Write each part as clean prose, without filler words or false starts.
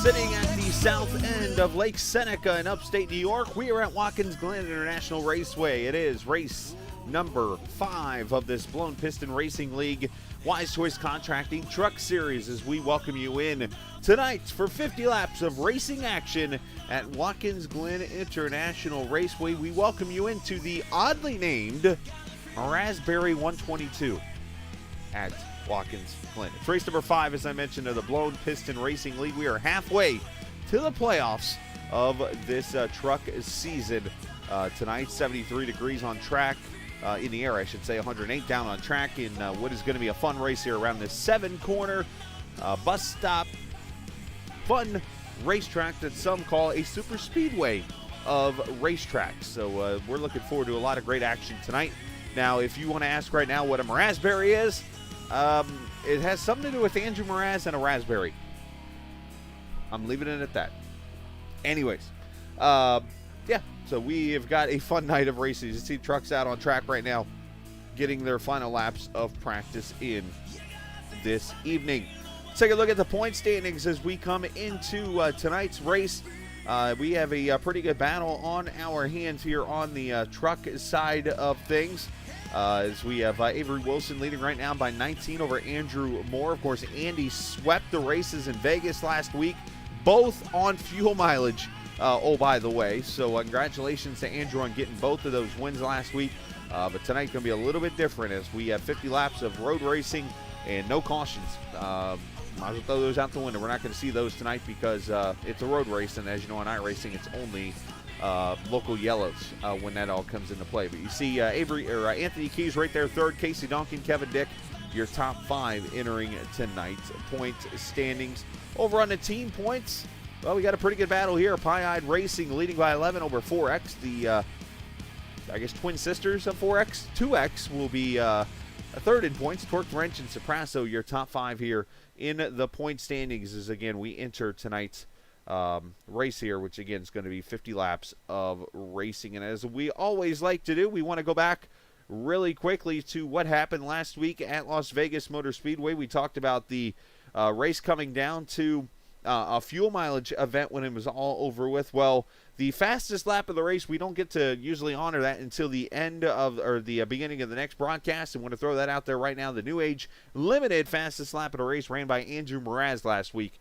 Sitting at the south end of Lake Seneca in upstate New York, we are at Watkins Glen International Raceway. It is race number 5 of this Blown Piston Racing League Wise Choice Contracting Truck Series as we welcome you in tonight for 50 laps of racing action at Watkins Glen International Raceway. We welcome you into the oddly named Mrazberry 122 at Watkins Glen. It's race number 5, as I mentioned, of the Blown Piston Racing League. We are halfway to the playoffs of this truck season. Tonight, 73 degrees on track, in the air, I should say, 108 down on track in what is going to be a fun race here around this 7-corner bus stop, fun racetrack that some call a super speedway of racetracks. So we're looking forward to a lot of great action tonight. Now, if you want to ask right now what a Mrazberry is, it has something to do with Andrew Mraz and a raspberry. I'm leaving it at that. Anyways, yeah, so we have got a fun night of races. You see trucks out on track right now getting their final laps of practice in this evening. Let's take a look at the point standings as we come into tonight's race. We have a pretty good battle on our hands here on the truck side of things. As we have Avery Wilson leading right now by 19 over Andrew Moore. Of course, Andy swept the races in Vegas last week, both on fuel mileage, oh, by the way. So congratulations to Andrew on getting both of those wins last week. But tonight's going to be a little bit different as we have 50 laps of road racing and no cautions. Might as well throw those out the window. We're not going to see those tonight because it's a road race, and as you know, on iRacing, it's only local yellows when that all comes into play. But you see Anthony Keys right there, third. Casey Donkin, Kevin Dick, your top 5 entering tonight's point standings. Over on the team points, well, we got a pretty good battle here. Pie-Eyed Racing leading by 11 over 4X. The, I guess, twin sisters of 4X. 2X will be a third in points. Torque Wrench and Soprasso, your top 5 here in the point standings as, again, we enter tonight's race here, which again is going to be 50 laps of racing. And as we always like to do, we want to go back really quickly to what happened last week at Las Vegas Motor Speedway. We talked about the race coming down to a fuel mileage event when it was all over with. Well, the fastest lap of the race, we don't get to usually honor that until the end of, or the beginning of the next broadcast. I want to throw that out there right now. The New Age Limited fastest lap of the race ran by Andrew Mraz last week.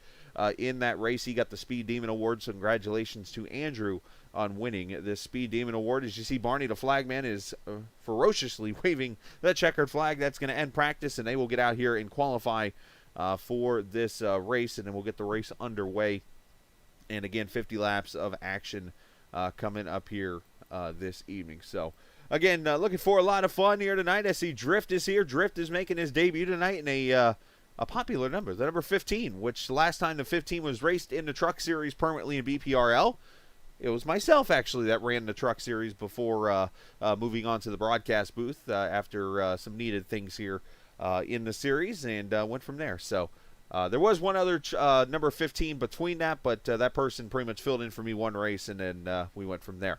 In that race, he got the Speed Demon Award, so congratulations to Andrew on winning this Speed Demon Award. As you see, Barney the Flagman is ferociously waving the checkered flag. That's going to end practice, and they will get out here and qualify for this race, and then we'll get the race underway. And again, 50 laps of action coming up here this evening. So, again, looking for a lot of fun here tonight. I see Drift is here. Drift is making his debut tonight in a popular number, the number 15, which last time the 15 was raced in the Truck Series permanently in BPRL. it was myself, actually, that ran the truck series before moving on to the broadcast booth after some needed things here in the series, and went from there. So there was one other number 15 between that, but that person pretty much filled in for me one race, and then we went from there.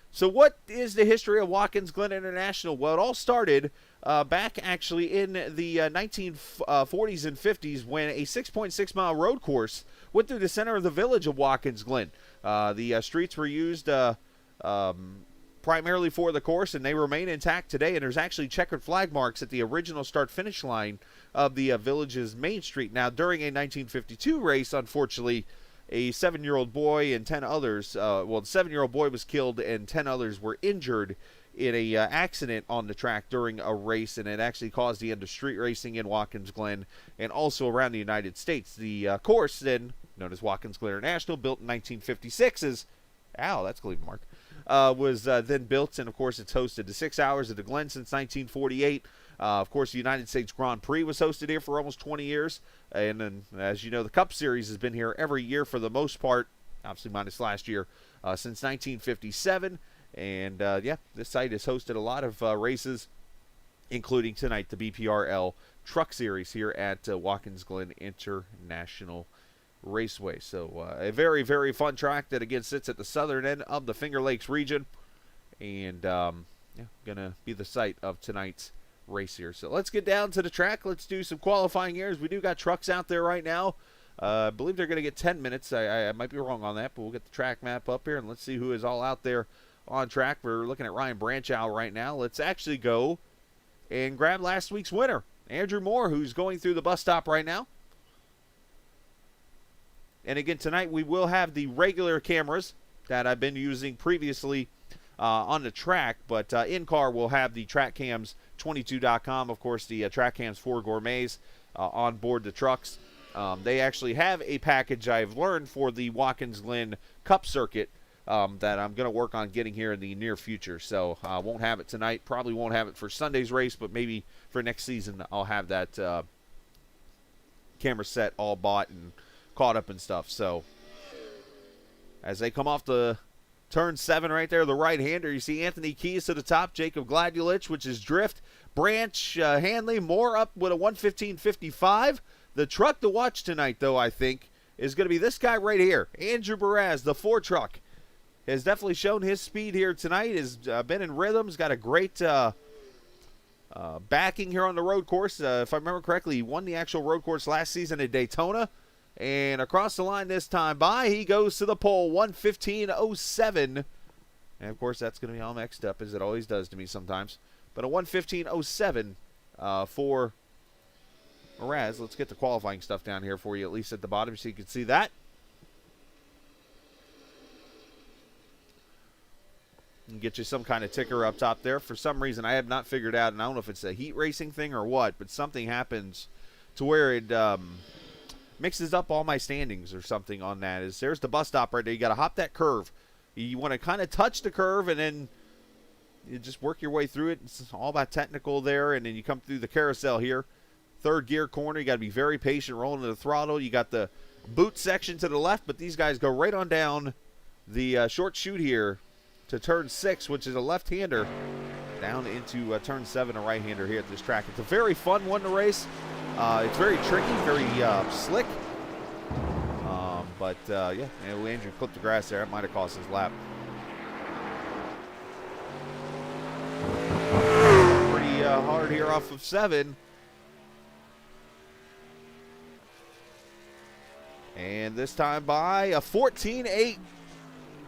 So what is the history of Watkins Glen International? Well, it all started back actually in the 1940s and 50s when a 6.6-mile road course went through the center of the village of Watkins Glen. The streets were used primarily for the course, and they remain intact today, and there's actually checkered flag marks at the original start-finish line of the village's main street. Now, during a 1952 race, unfortunately, a 7-year-old boy and 10 others, the 7-year-old boy was killed and 10 others were injured in a accident on the track during a race, and it actually caused the end of street racing in Watkins Glen and also around the United States. The course, then known as Watkins Glen International, built in 1956, that's Cleveland Mark, was then built, and of course it's hosted the 6 Hours of the Glen since 1948. Of course, the United States Grand Prix was hosted here for almost 20 years. And then, as you know, the Cup Series has been here every year for the most part, obviously minus last year, since 1957. And, this site has hosted a lot of races, including tonight the BPRL Truck Series here at Watkins Glen International Raceway. So, a very, very fun track that, again, sits at the southern end of the Finger Lakes region. And, going to be the site of tonight's race here. So let's get down to the track. Let's do some qualifying here, as we do got trucks out there right now. I believe they're going to get 10 minutes. I might be wrong on that, but we'll get the track map up here and let's see who is all out there on track. We're looking at Ryan Branchow right now. Let's actually go and grab last week's winner, Andrew Moore, who's going through the bus stop right now. And again, tonight we will have the regular cameras that I've been using previously on the track, but in-car we'll have the TrackCams22.com, of course, the TrackCams 4 Gourmets on board the trucks. They actually have a package, I've learned, for the Watkins Glen Cup Circuit that I'm going to work on getting here in the near future. So I won't have it tonight, probably won't have it for Sunday's race, but maybe for next season I'll have that camera set all bought and caught up and stuff. So as they come off the Turn 7 right there, the right-hander. You see Anthony Keys to the top, Jacob Gladulich, which is drift. Branch Hanley, Moore up with a 1:15.55. The truck to watch tonight, though, I think, is going to be this guy right here. Andrew Baraz, the 4 truck, has definitely shown his speed here tonight. Has been in rhythm. He's got a great backing here on the road course. If I remember correctly, he won the actual road course last season at Daytona. And across the line this time by, he goes to the pole, 1:15.07. And, of course, that's going to be all mixed up, as it always does to me sometimes. But a 1:15.07 for Mraz. Let's get the qualifying stuff down here for you, at least at the bottom, so you can see that. And get you some kind of ticker up top there. For some reason, I have not figured out, and I don't know if it's a heat racing thing or what, but something happens to where it mixes up all my standings or something on that. There's the bus stop right there. You got to hop that curve. You want to kind of touch the curve and then you just work your way through it. It's all about technical there, and then you come through the carousel here. Third gear corner. You got to be very patient rolling to the throttle. You got the boot section to the left, but these guys go right on down the short chute here to turn 6, which is a left-hander, down into turn 7, a right-hander here at this track. It's a very fun one to race. It's very tricky, very slick. Andrew clipped the grass there. It might have cost his lap. Pretty hard here off of 7. And this time by a 14.8.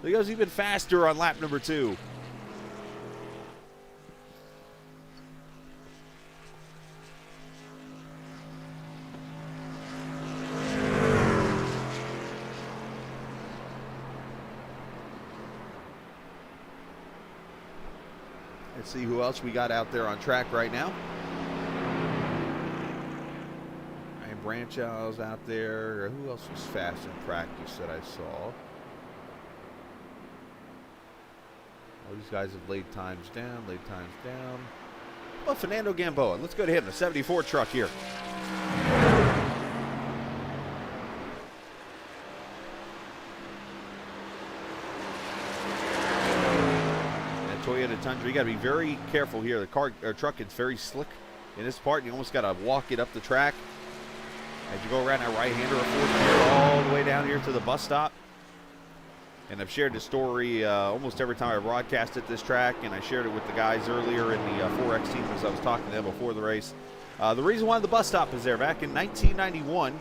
He goes even faster on lap number 2. Let's see who else we got out there on track right now. And Branchow's out there. Who else was fast in practice that I saw? All these guys have laid times down. Well, Fernando Gamboa. Let's go to him, the 74 truck here. tundra. You got to be very careful here. The truck is very slick in this part. You almost got to walk it up the track as you go around that right-hander of fourth gear all the way down here to the bus stop. And I've shared this story almost every time I broadcast at this track, and I shared it with the guys earlier in the 4X team as I was talking to them before the race. The reason why the bus stop is there, back in 1991,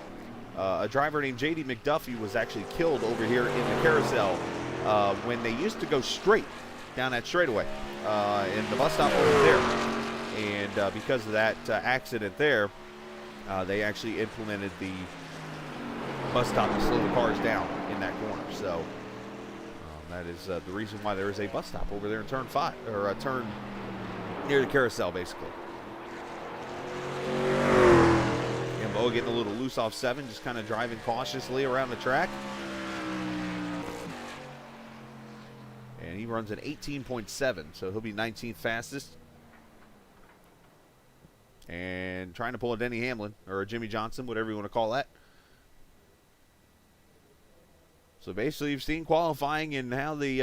a driver named J.D. McDuffie was actually killed over here in the carousel when they used to go straight down that straightaway, and the bus stop wasn't there. And because of that accident there, they actually implemented the bus stop to slow the cars down in that corner. So that is the reason why there is a bus stop over there in turn 5, or a turn near the carousel, basically. And Bo getting a little loose off 7, just kind of driving cautiously around the track. And he runs an 18.7, so he'll be 19th fastest. And trying to pull a Denny Hamlin, or a Jimmy Johnson, whatever you want to call that. So basically, you've seen qualifying and how they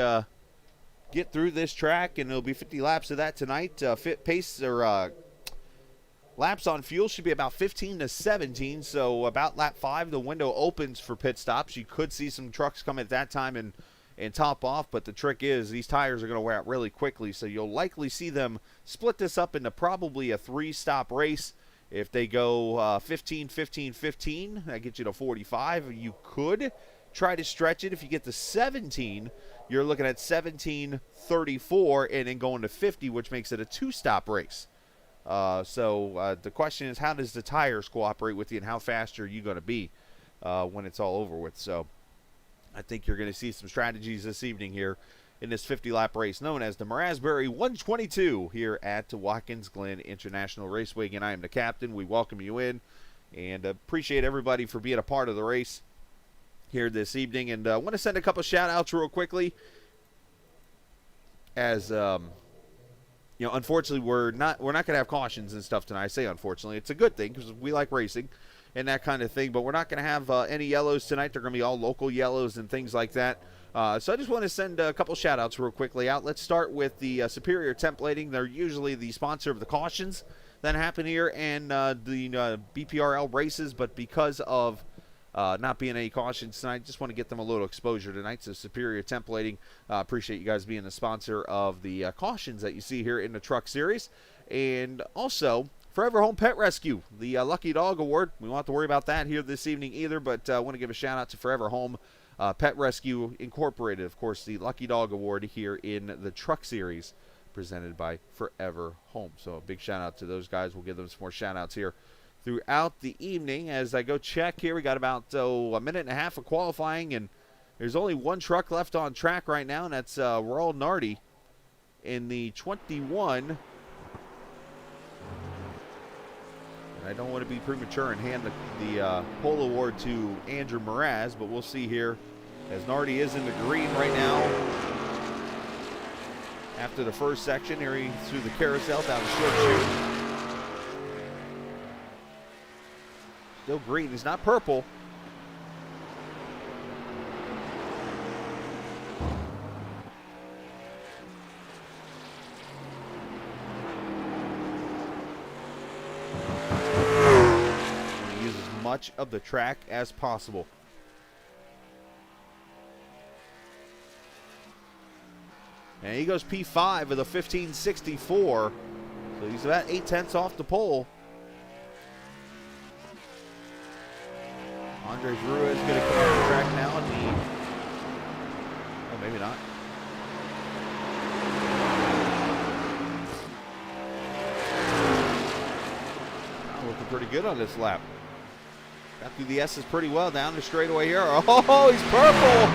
get through this track, and there'll be 50 laps of that tonight. Laps on fuel should be about 15 to 17, so about lap 5, the window opens for pit stops. You could see some trucks come at that time and top off, but the trick is these tires are going to wear out really quickly, so you'll likely see them split this up into probably a 3-stop race. If they go 15, 15, 15, that gets you to 45. You could try to stretch it. If you get to 17, you're looking at 17, 34, and then going to 50, which makes it a 2-stop race. So the question is, how does the tires cooperate with you, and how fast are you going to be when it's all over with? So I think you're going to see some strategies this evening here in this 50-lap race known as the Mrazberry 122 here at Watkins Glen International Raceway. Again, I am the captain. We welcome you in and appreciate everybody for being a part of the race here this evening. And I want to send a couple shout-outs real quickly as you know, unfortunately, we're not going to have cautions and stuff tonight. I say unfortunately. It's a good thing because we like racing and that kind of thing, but we're not going to have any yellows tonight. They're going to be all local yellows and things like that. So I just want to send a couple shout-outs real quickly out. Let's start with the Superior Templating. They're usually the sponsor of the cautions that happen here and the BPRL races, but because of not being any cautions tonight, just want to get them a little exposure tonight. So Superior Templating, appreciate you guys being the sponsor of the cautions that you see here in the Truck Series. And also, Forever Home Pet Rescue, the Lucky Dog Award. We won't have to worry about that here this evening either, but I want to give a shout out to Forever Home Pet Rescue Incorporated. Of course, the Lucky Dog Award here in the Truck Series presented by Forever Home. So a big shout out to those guys. We'll give them some more shout outs here throughout the evening. As I go check here, we got about a minute and a half of qualifying, and there's only one truck left on track right now, and that's Royal Nardi in the 21. I don't want to be premature and hand the pole award to Andrew Mraz, but we'll see here as Nardi is in the green right now. After the first section, here he's through the carousel down the short chute. Still green, he's not purple. Much of the track as possible. And he goes P5 with a 15.64. So he's about 8/10 off the pole. Andres Ruiz going to come on the track now and lead. Oh, maybe not. Looking pretty good on this lap. Got through the S's pretty well down the straightaway here. Oh, he's purple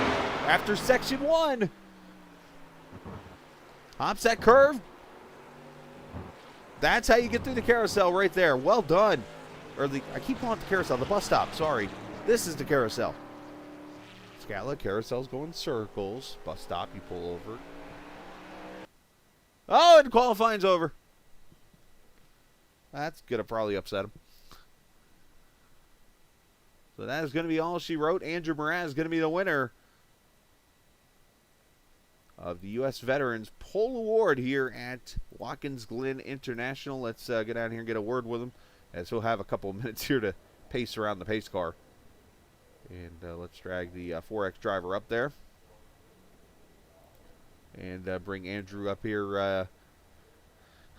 after section 1. Hops that curve. That's how you get through the carousel right there. Well done. I keep calling it the carousel, the bus stop, sorry. This is the carousel. Scala, carousel's going circles. Bus stop, you pull over. Oh, and qualifying's over. That's going to probably upset him. So that is going to be all she wrote. Andrew Mraz is going to be the winner of the U.S. Veterans Pole Award here at Watkins Glen International. Let's get down here and get a word with him, as he'll have a couple of minutes here to pace around the pace car. And let's drag the 4X driver up there. And bring Andrew up here.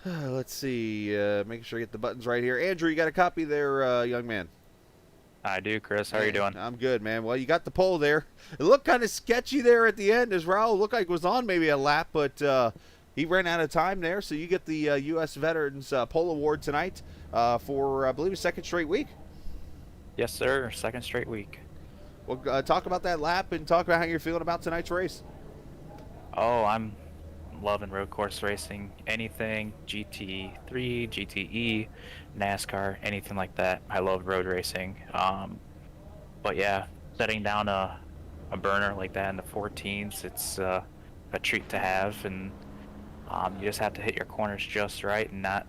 Let's see. Making sure I get the buttons right here. Andrew, you got a copy there, young man? I do, Chris. How are you doing? I'm good, man. Well, you got the pole there. It looked kind of sketchy there at the end, as Raul looked like it was on maybe a lap, but he ran out of time there. So you get the U.S. Veterans Pole Award tonight for, I believe, a second straight week. Yes, sir. Second straight week. Well, talk about that lap and talk about how you're feeling about tonight's race. Oh, I'm loving road course racing. Anything GT3, GTE, NASCAR, anything like that. I love road racing. But yeah, setting down a burner like that in the 14s, it's a treat to have. And you just have to hit your corners just right and not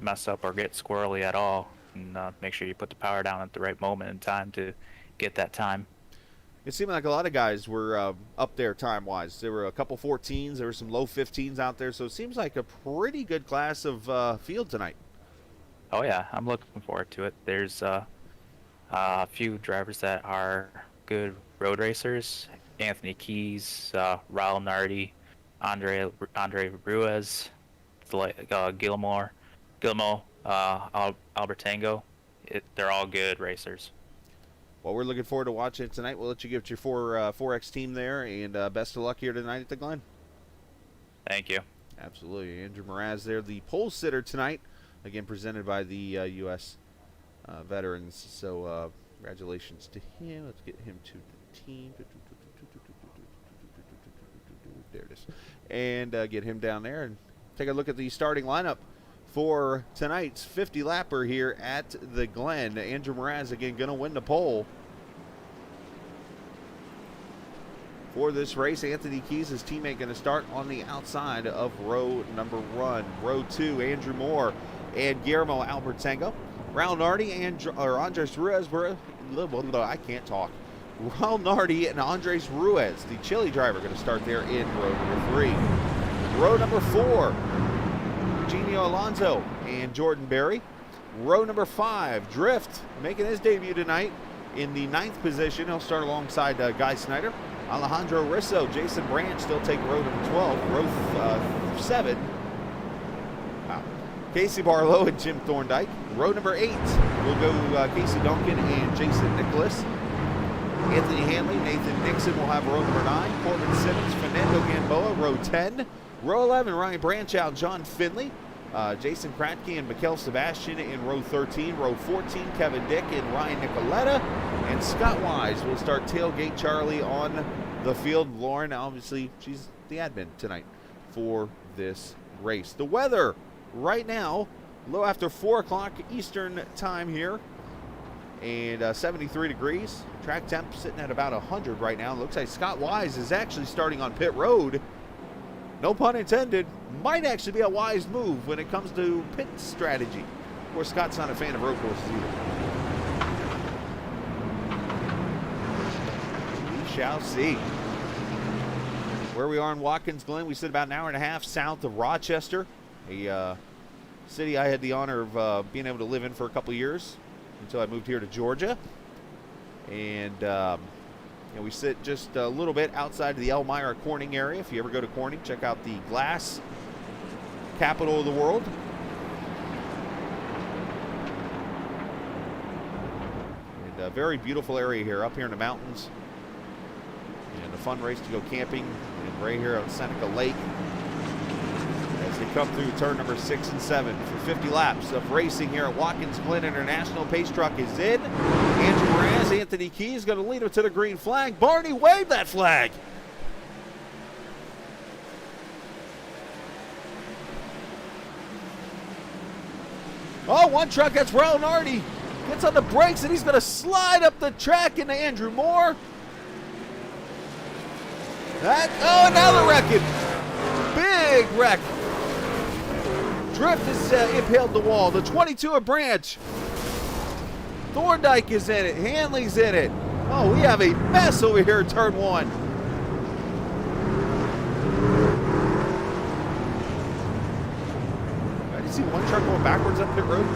mess up or get squirrely at all. And make sure you put the power down at the right moment in time to get that time. It seemed like a lot of guys were up there time-wise. There were a couple 14s. There were some low 15s out there. So it seems like a pretty good class of field tonight. Oh, yeah. I'm looking forward to it. There's a few drivers that are good road racers. Anthony Keys, Raul Nardi, Andre Ruiz, Guillermo, Albertango. They're all good racers. Well, we're looking forward to watching it tonight. We'll let you give it your 4X team there, and best of luck here tonight at the Glen. Thank you. Absolutely. Andrew Mraz there, the pole sitter tonight, again presented by the U.S. Veterans. So congratulations to him. Let's get him to the team. There it is. And get him down there and take a look at the starting lineup for tonight's 50-lapper here at the Glen. Andrew Mraz, again, going to win the pole for this race. Anthony Keys, his teammate, going to start on the outside of row number 1. Row 2, Andrew Moore and Guillermo Albertango. Raul Nardi and Andres Ruiz were, I can't talk. Raul Nardi and Andres Ruiz, the Chile driver, going to start there in row number 3. Row number 4, Genio Alonso and Jordan Berry. Row number 5, Drift, making his debut tonight in the 9th position. He'll start alongside Guy Snyder. Alejandro Risso, Jason Brandt still take row number 12. Row 7, Casey Barlow and Jim Thorndike. Row number 8 will go Casey Duncan and Jason Nicholas. Anthony Hanley, Nathan Nixon will have row number 9. Corbin Simmons, Fernando Gamboa, row 10. Row 11, Ryan Branchow, John Finley, Jason Kratke and Mikkel Sebastian in row 13. Row 14, Kevin Dick and Ryan Nicoletta. And Scott Wise will start tailgate Charlie on the field. Lauren, obviously, she's the admin tonight for this race. The weather right now, a little after 4 o'clock Eastern time here, and 73 degrees. Track temp sitting at about 100 right now. Looks like Scott Wise is actually starting on pit road. No pun intended. Might actually be a wise move when it comes to pit strategy. Of course, Scott's not a fan of road courses either. We shall see. Where we are in Watkins Glen, we sit about an hour and a half south of Rochester, a city I had the honor of being able to live in for a couple of years until I moved here to Georgia. And we sit just a little bit outside of the Elmira Corning area. If you ever go to Corning, check out the glass capital of the world. And a very beautiful area here, up here in the mountains. And a fun race to go camping and right here on Seneca Lake as they come through turn number 6 and 7 for 50 laps of racing here at Watkins Glen International. Pace truck is in. Andrew Mraz, Anthony Keys going to lead him to the green flag. Barney, wave that flag. Oh, one truck, that's Raul Nardi. Gets on the brakes and he's going to slide up the track into Andrew Moore. Another wrecking. Big wreck. Drift has impaled the wall. The 22 of Branch. Thorndike is in it. Hanley's in it. Oh, we have a mess over here at turn 1. truck going backwards up pit road?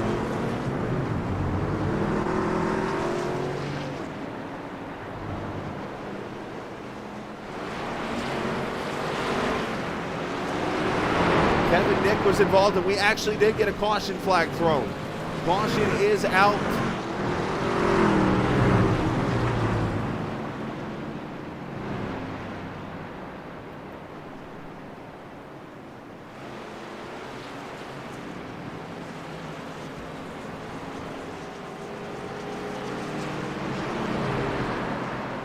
Kevin Nick was involved, and we actually did get a caution flag thrown. Caution is out.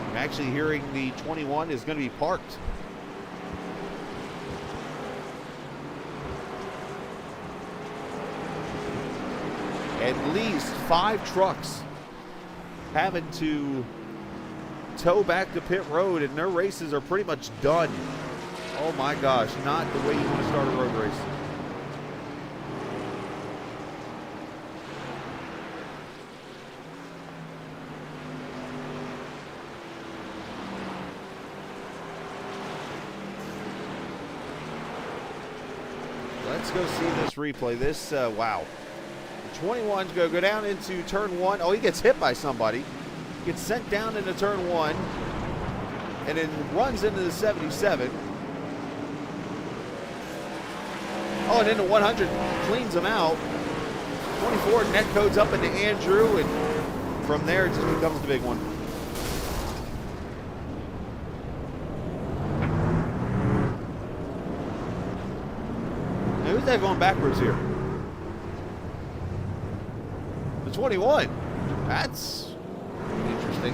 I'm actually hearing the 21 is going to be parked. At least 5 trucks having to tow back to pit road, and their races are pretty much done. Oh my gosh, not the way you want to start a road race. Let's go see this replay. This, wow. 21's going to go down into turn 1. Oh, he gets hit by somebody. Gets sent down into turn 1. And then runs into the 77. Oh, and into 100 cleans him out. 24 net codes up into Andrew. And from there, it just becomes the big one. Now, who's that going backwards here? 21. That's interesting.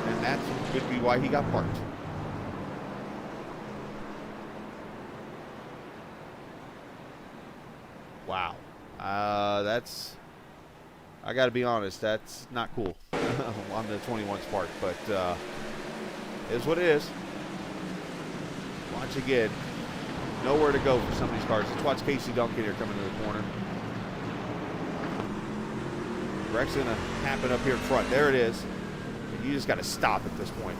And that could be why he got parked. Wow. That's, I got to be honest, that's not cool on the 21's part, but it is what it is. Watch again. Nowhere to go for some of these cars. Let's watch Casey Duncan here coming to the corner. Wreck's going to happen up here in front. There it is. You just got to stop at this point.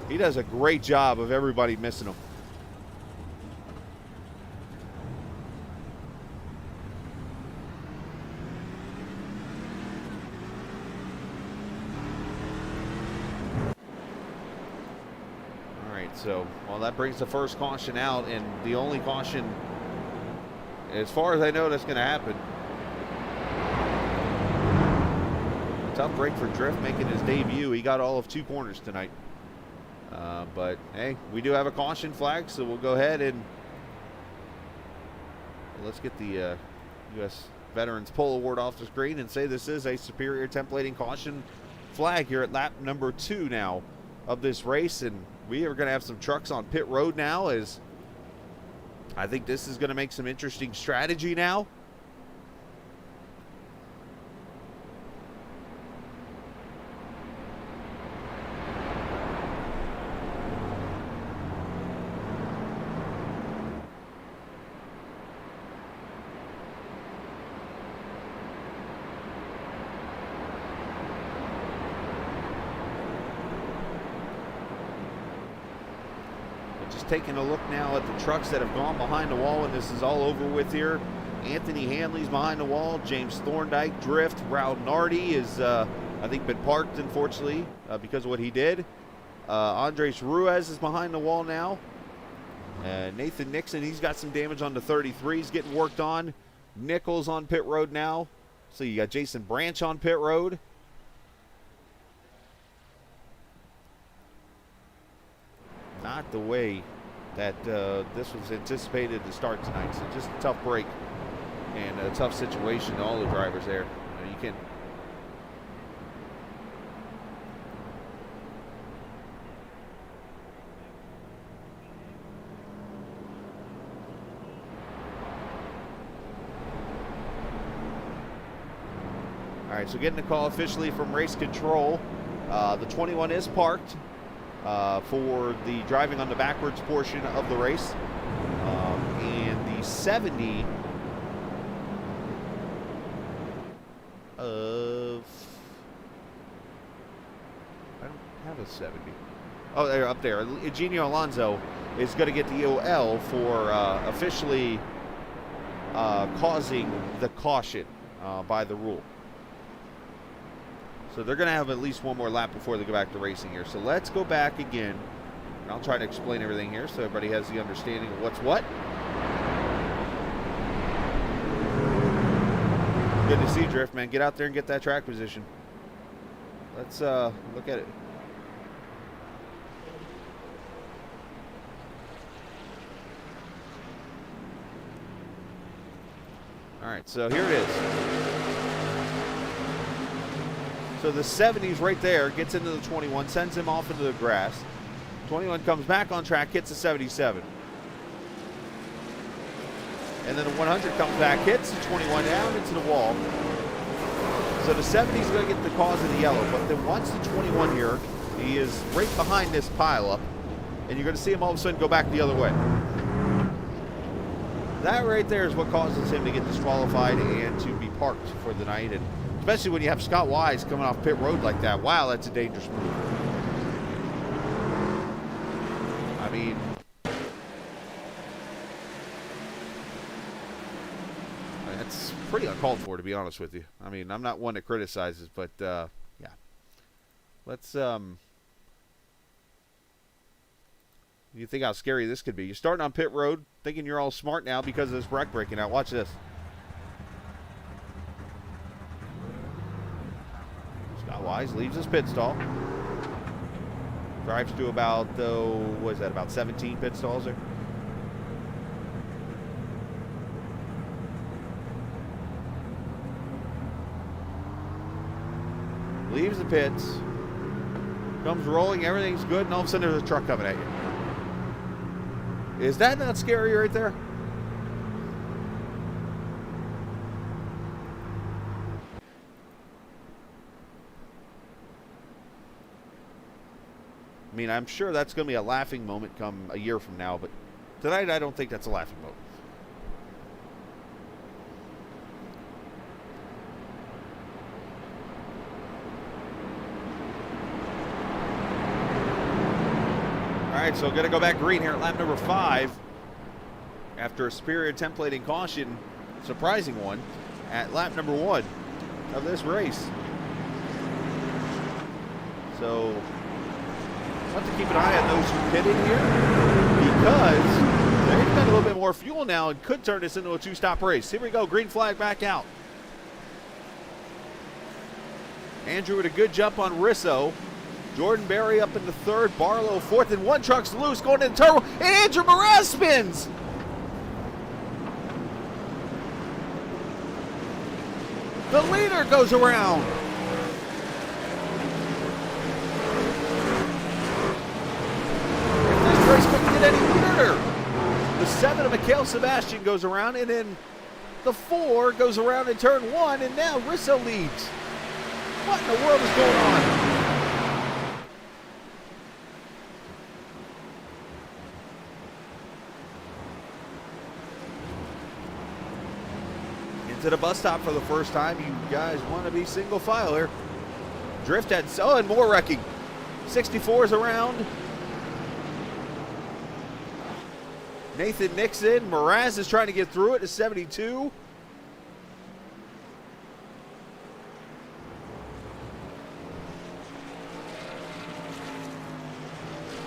He does a great job of everybody missing him. All right, so, well, that brings the first caution out, and the only caution, as far as I know, that's going to happen. Tough break for Drift making his debut. He got all of 2 corners tonight. But, hey, we do have a caution flag, so we'll go ahead and let's get the U.S. Veterans Pole Award off the screen and say this is a superior templating caution flag here at lap number 2 now of this race. And we are going to have some trucks on pit road now, as I think this is going to make some interesting strategy now. Taking a look now at the trucks that have gone behind the wall, and this is all over with here. Anthony Hanley's behind the wall. James Thorndike, Drift. Raul Nardi is, I think, been parked, unfortunately, because of what he did. Andres Ruiz is behind the wall now. Nathan Nixon, he's got some damage on the 33. He's getting worked on. Nichols on pit road now. So you got Jason Branch on pit road. Not the way that this was anticipated to start tonight. So just a tough break and a tough situation to all the drivers there. You can. All right, so getting the call officially from race control. The 21 is parked for the driving on the backwards portion of the race. And the 70 of, I don't have a 70. Oh, they're up there. Eugenio Alonso is going to get the OL for officially causing the caution by the rule. So they're going to have at least one more lap before they go back to racing here. So let's go back again. And I'll try to explain everything here so everybody has the understanding of what's what. Good to see you, Drift, man. Get out there and get that track position. Let's look at it. All right, so here it is. So the 70s right there gets into the 21, sends him off into the grass. 21 comes back on track, hits the 77. And then the 100 comes back, hits the 21 down into the wall. So the 70 is going to get the cause of the yellow, but then once the 21 here, he is right behind this pileup, and you're going to see him all of a sudden go back the other way. That right there is what causes him to get disqualified and to be parked for the night, and especially when you have Scott Wise coming off pit road like that. Wow, that's a dangerous move. I mean, that's pretty uncalled for, to be honest with you. I mean, I'm not one that criticizes, but yeah. Let's you think how scary this could be. You're starting on pit road, thinking you're all smart now because of this wreck breaking out. Watch this. Scott Wise leaves his pit stall. Drives to about, what is that, about 17 pit stalls there? Leaves the pits. Comes rolling, everything's good, and all of a sudden there's a truck coming at you. Is that not scary right there? I mean, I'm sure that's going to be a laughing moment come a year from now, but tonight I don't think that's a laughing moment. All right, so going to go back green here at lap number 5 after a superior templating caution, surprising one, at lap number 1 of this race. So we'll have to keep an eye on those who pitted here because they've got a little bit more fuel now and could turn this into a 2-stop race. Here we go, green flag back out. Andrew with a good jump on Risso. Jordan Berry up into 3rd, Barlow 4th, and one truck's loose going into turbo, and Andrew Mraz spins. The leader goes around. If this race couldn't get any weirder. The 7 of Mikhail Sebastian goes around, and then the 4 goes around in turn 1, and now Risso leads. What in the world is going on? To the bus stop for the first time. You guys want to be single file here. Drift had, oh, and more wrecking. 64's around. Nathan Nixon. Mraz is trying to get through it to 72.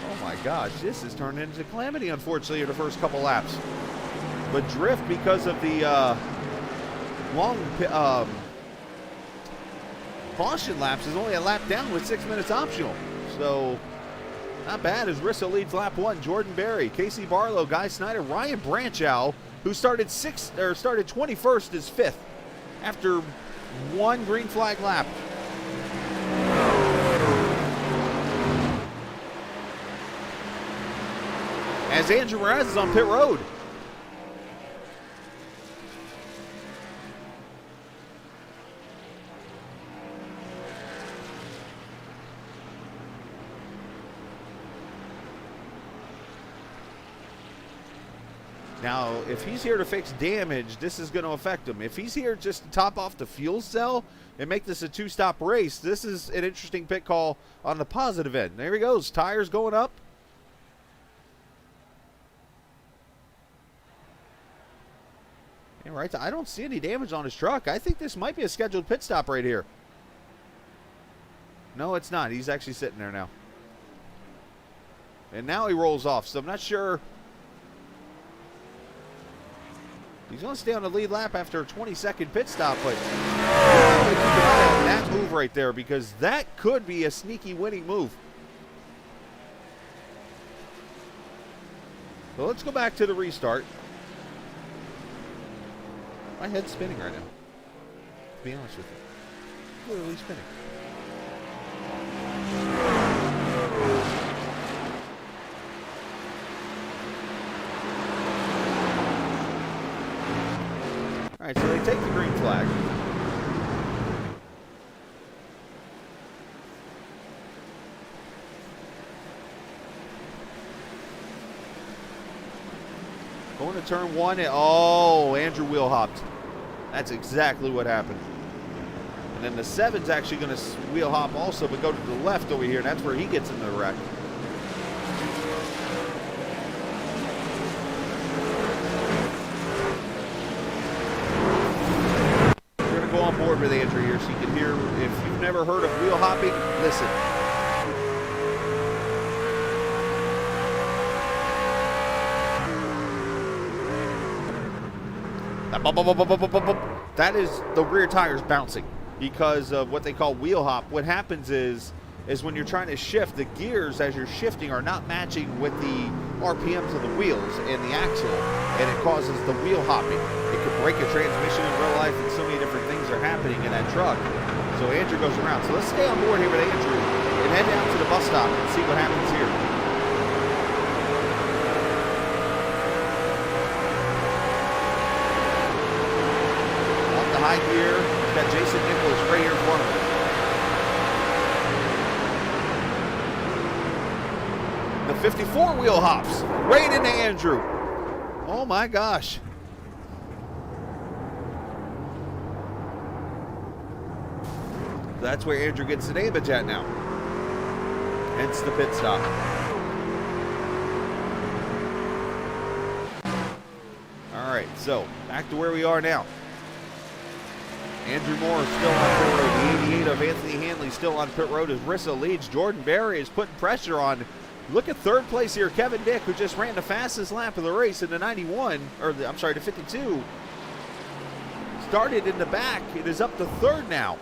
Oh my gosh, this has turned into calamity, unfortunately, in the first couple laps. But Drift, because of the long caution laps, is only a lap down with 6 minutes optional. So not bad as Risso leads lap 1. Jordan Berry, Casey Barlow, Guy Snyder, Ryan Branchow, who started 21st, is 5th after one green flag lap. As Andrew Mraz is on pit road. Now, if he's here to fix damage, this is going to affect him. If he's here just to top off the fuel cell and make this a two-stop race, this is an interesting pit call on the positive end. There he goes. Tires going up. And right, I don't see any damage on his truck. I think this might be a scheduled pit stop right here. No, it's not. He's actually sitting there now. And now he rolls off, so I'm not sure. He's going to stay on the lead lap after a 20-second pit stop, but keep an eye on that move right there, because that could be a sneaky winning move. So let's go back to the restart. My head's spinning right now, to be honest with you. Literally spinning. All right, so they take the green flag. Going to turn one. Oh, Andrew wheel hopped. That's exactly what happened. And then the 7's actually going to wheel hop also, but go to the left over here, and that's where he gets into the wreck. Go on board with Andrew here so you can hear. If you've never heard of wheel hopping, listen. That is the rear tires bouncing because of what they call wheel hop. What happens is when you're trying to shift, the gears as you're shifting are not matching with the RPMs of the wheels and the axle, and it causes the wheel hopping. It could break a transmission in real life, and so many different things are happening in that truck. So Andrew goes around. So let's stay on board here with Andrew and head down to the bus stop and see what happens here. Off the high gear, he's got Jason Nicholas right here in front of him. The 54 wheel hops right into Andrew. Oh my gosh. That's where Andrew gets the damage at now. Hence the pit stop. All right, so back to where we are now. Andrew Moore is still on pit road. The 88 of Anthony Hanley still on pit road as Rissa leads. Jordan Berry is putting pressure on. Look at third place here, Kevin Dick, who just ran the fastest lap of the race in the 91, or the 52. Started in the back. It is up to third now.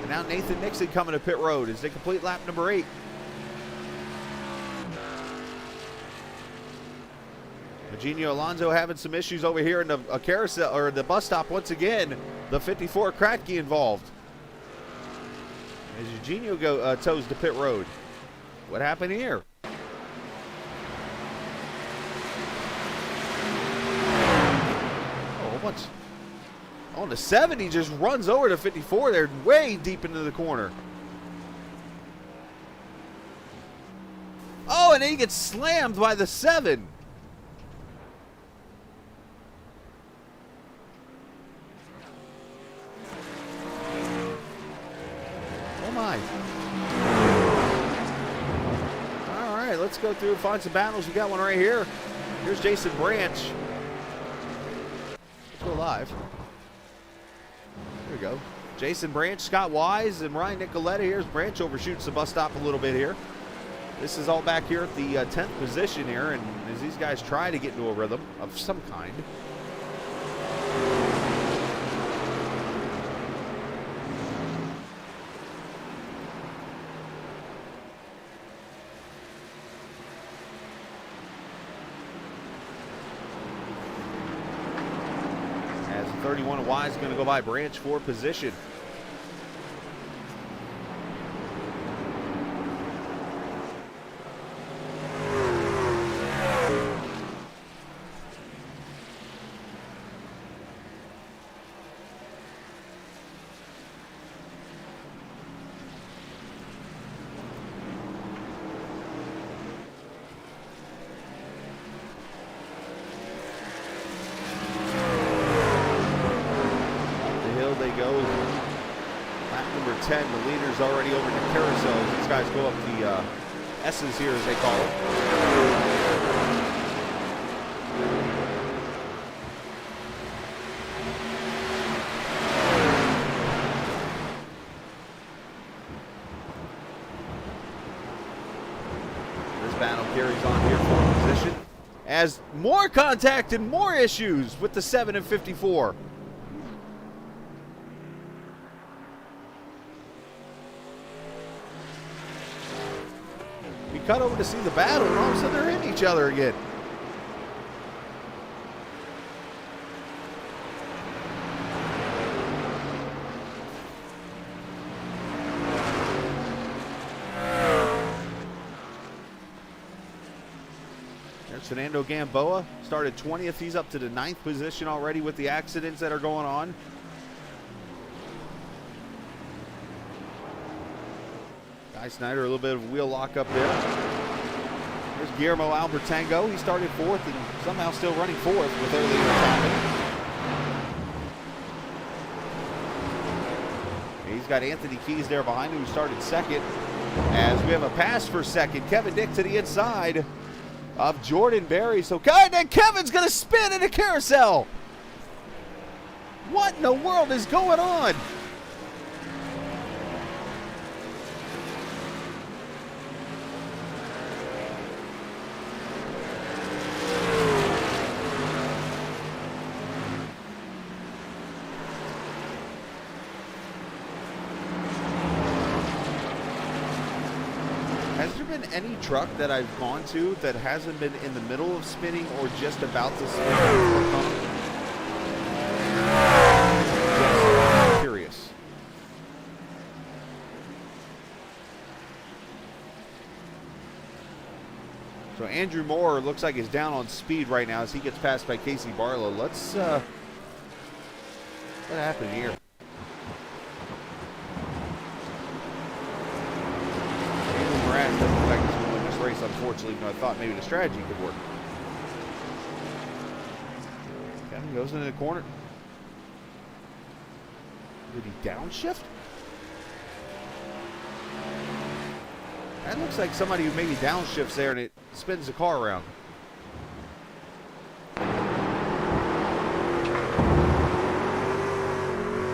And now Nathan Nixon coming to pit road as they complete lap number 8. Eugenio Alonso having some issues over here in the carousel or the bus stop once again. The 54 Kratky involved. As Eugenio toes the pit road. What happened here? Oh, what's on the 7? He just runs over to 54. They're way deep into the corner. Oh, and then he gets slammed by the 7. My. All right, let's go through and find some battles. We got one right here. Here's Jason Branch. Let's go live. There we go. Jason Branch, Scott Wise, and Ryan Nicoletta. Here's Branch overshoots the bus stop a little bit here. This is all back here at the 10th position here, and as these guys try to get into a rhythm of some kind. As 31 of Wise is going to go by Branch for position. 10. The leader's already over to carousels. These guys go up the S's here, as they call it. This battle carries on here for position as more contact and more issues with the 7 and 54. We cut over to see the battle, and all of a sudden they're hitting each other again. There's Fernando Gamboa, started 20th. He's up to the 9th position already with the accidents that are going on. Guy Snyder, a little bit of wheel lock up there. There's Guillermo Albertango. He started 4th and somehow still running 4th with their leader Tommy. He's got Anthony Keys there behind him, who started 2nd. As we have a pass for 2nd. Kevin Dick to the inside of Jordan Berry. So then Kevin's going to spin in a carousel. What in the world is going on? Has there been any truck that I've gone to that hasn't been in the middle of spinning or just about to spin? Just curious. So Andrew Moore looks like he's down on speed right now as he gets passed by Casey Barlow. Let's what happened here? Doesn't look like he's going to win this race, unfortunately, even though I thought maybe the strategy could work. Kevin goes into the corner. Did he downshift? That looks like somebody who maybe downshifts there and it spins the car around.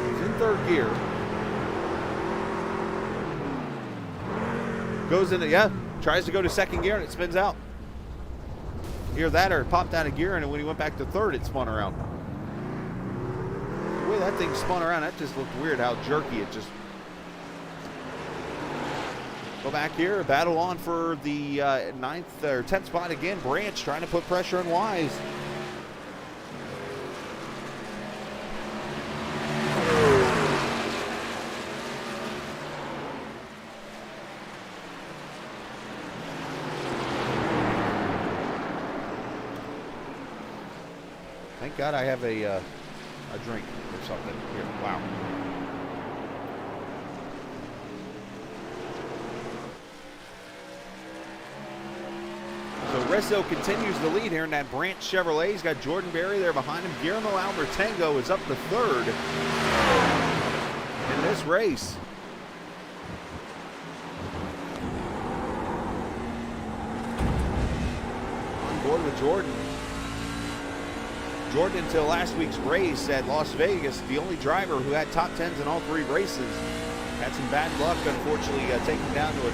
He's in 3rd gear. Goes into, tries to go to 2nd gear and it spins out. Either that or it popped out of gear, and when he went back to 3rd, it spun around. The way that thing spun around, that just looked weird, how jerky it just. Go back here, battle on for the 9th or 10th spot again. Branch trying to put pressure on Wise. Thank God I have a drink or something here. Wow. So Resso continues the lead here in that Branch Chevrolet. He's got Jordan Berry there behind him. Guillermo Albertango is up to 3rd in this race. On board with Jordan. Jordan, until last week's race at Las Vegas, the only driver who had top 10s in all 3 races. Had some bad luck, unfortunately, taking down to a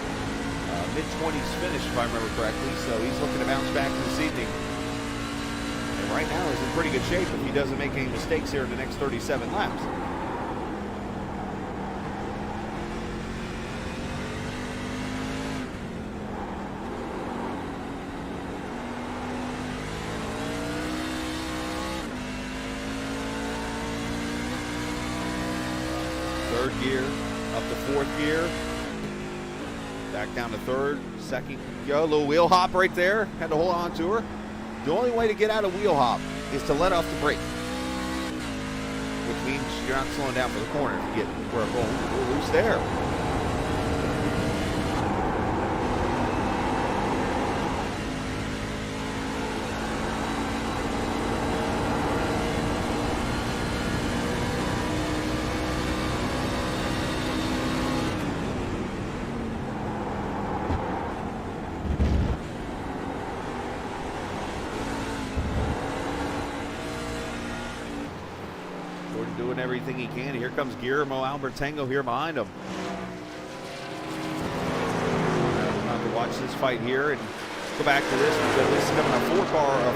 mid-20s finish, if I remember correctly. So he's looking to bounce back this evening. And right now he's in pretty good shape if he doesn't make any mistakes here in the next 37 laps. Gear, up to 4th gear, back down to 3rd, 2nd, go, a little wheel hop right there, had to hold on to her. The only way to get out of wheel hop is to let off the brake, which means you're not slowing down for the corner if you get where I'm going. We're loose there. doing everything he can. Here comes Guillermo Albertengo here behind him. We'll have to watch this fight here and go back to this because this is coming a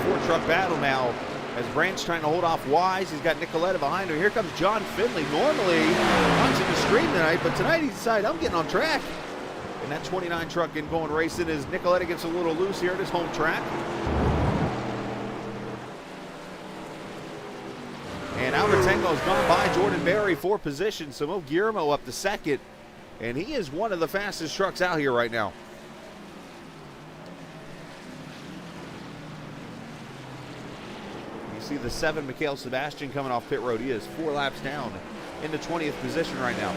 four-truck battle now. As Branch trying to hold off Wise, he's got Nicoletta behind him. Here comes John Finley. Normally watching the stream tonight, but tonight he decided I'm getting on track. And that 29 truck and going racing as Nicoletta gets a little loose here at his home track. And Albertengo's gone by Jordan Berry for position, so Mo Guillermo up to second. And he is one of the fastest trucks out here right now. See the 7 Mikhail Sebastian coming off pit road. He is 4 laps down in the 20th position right now.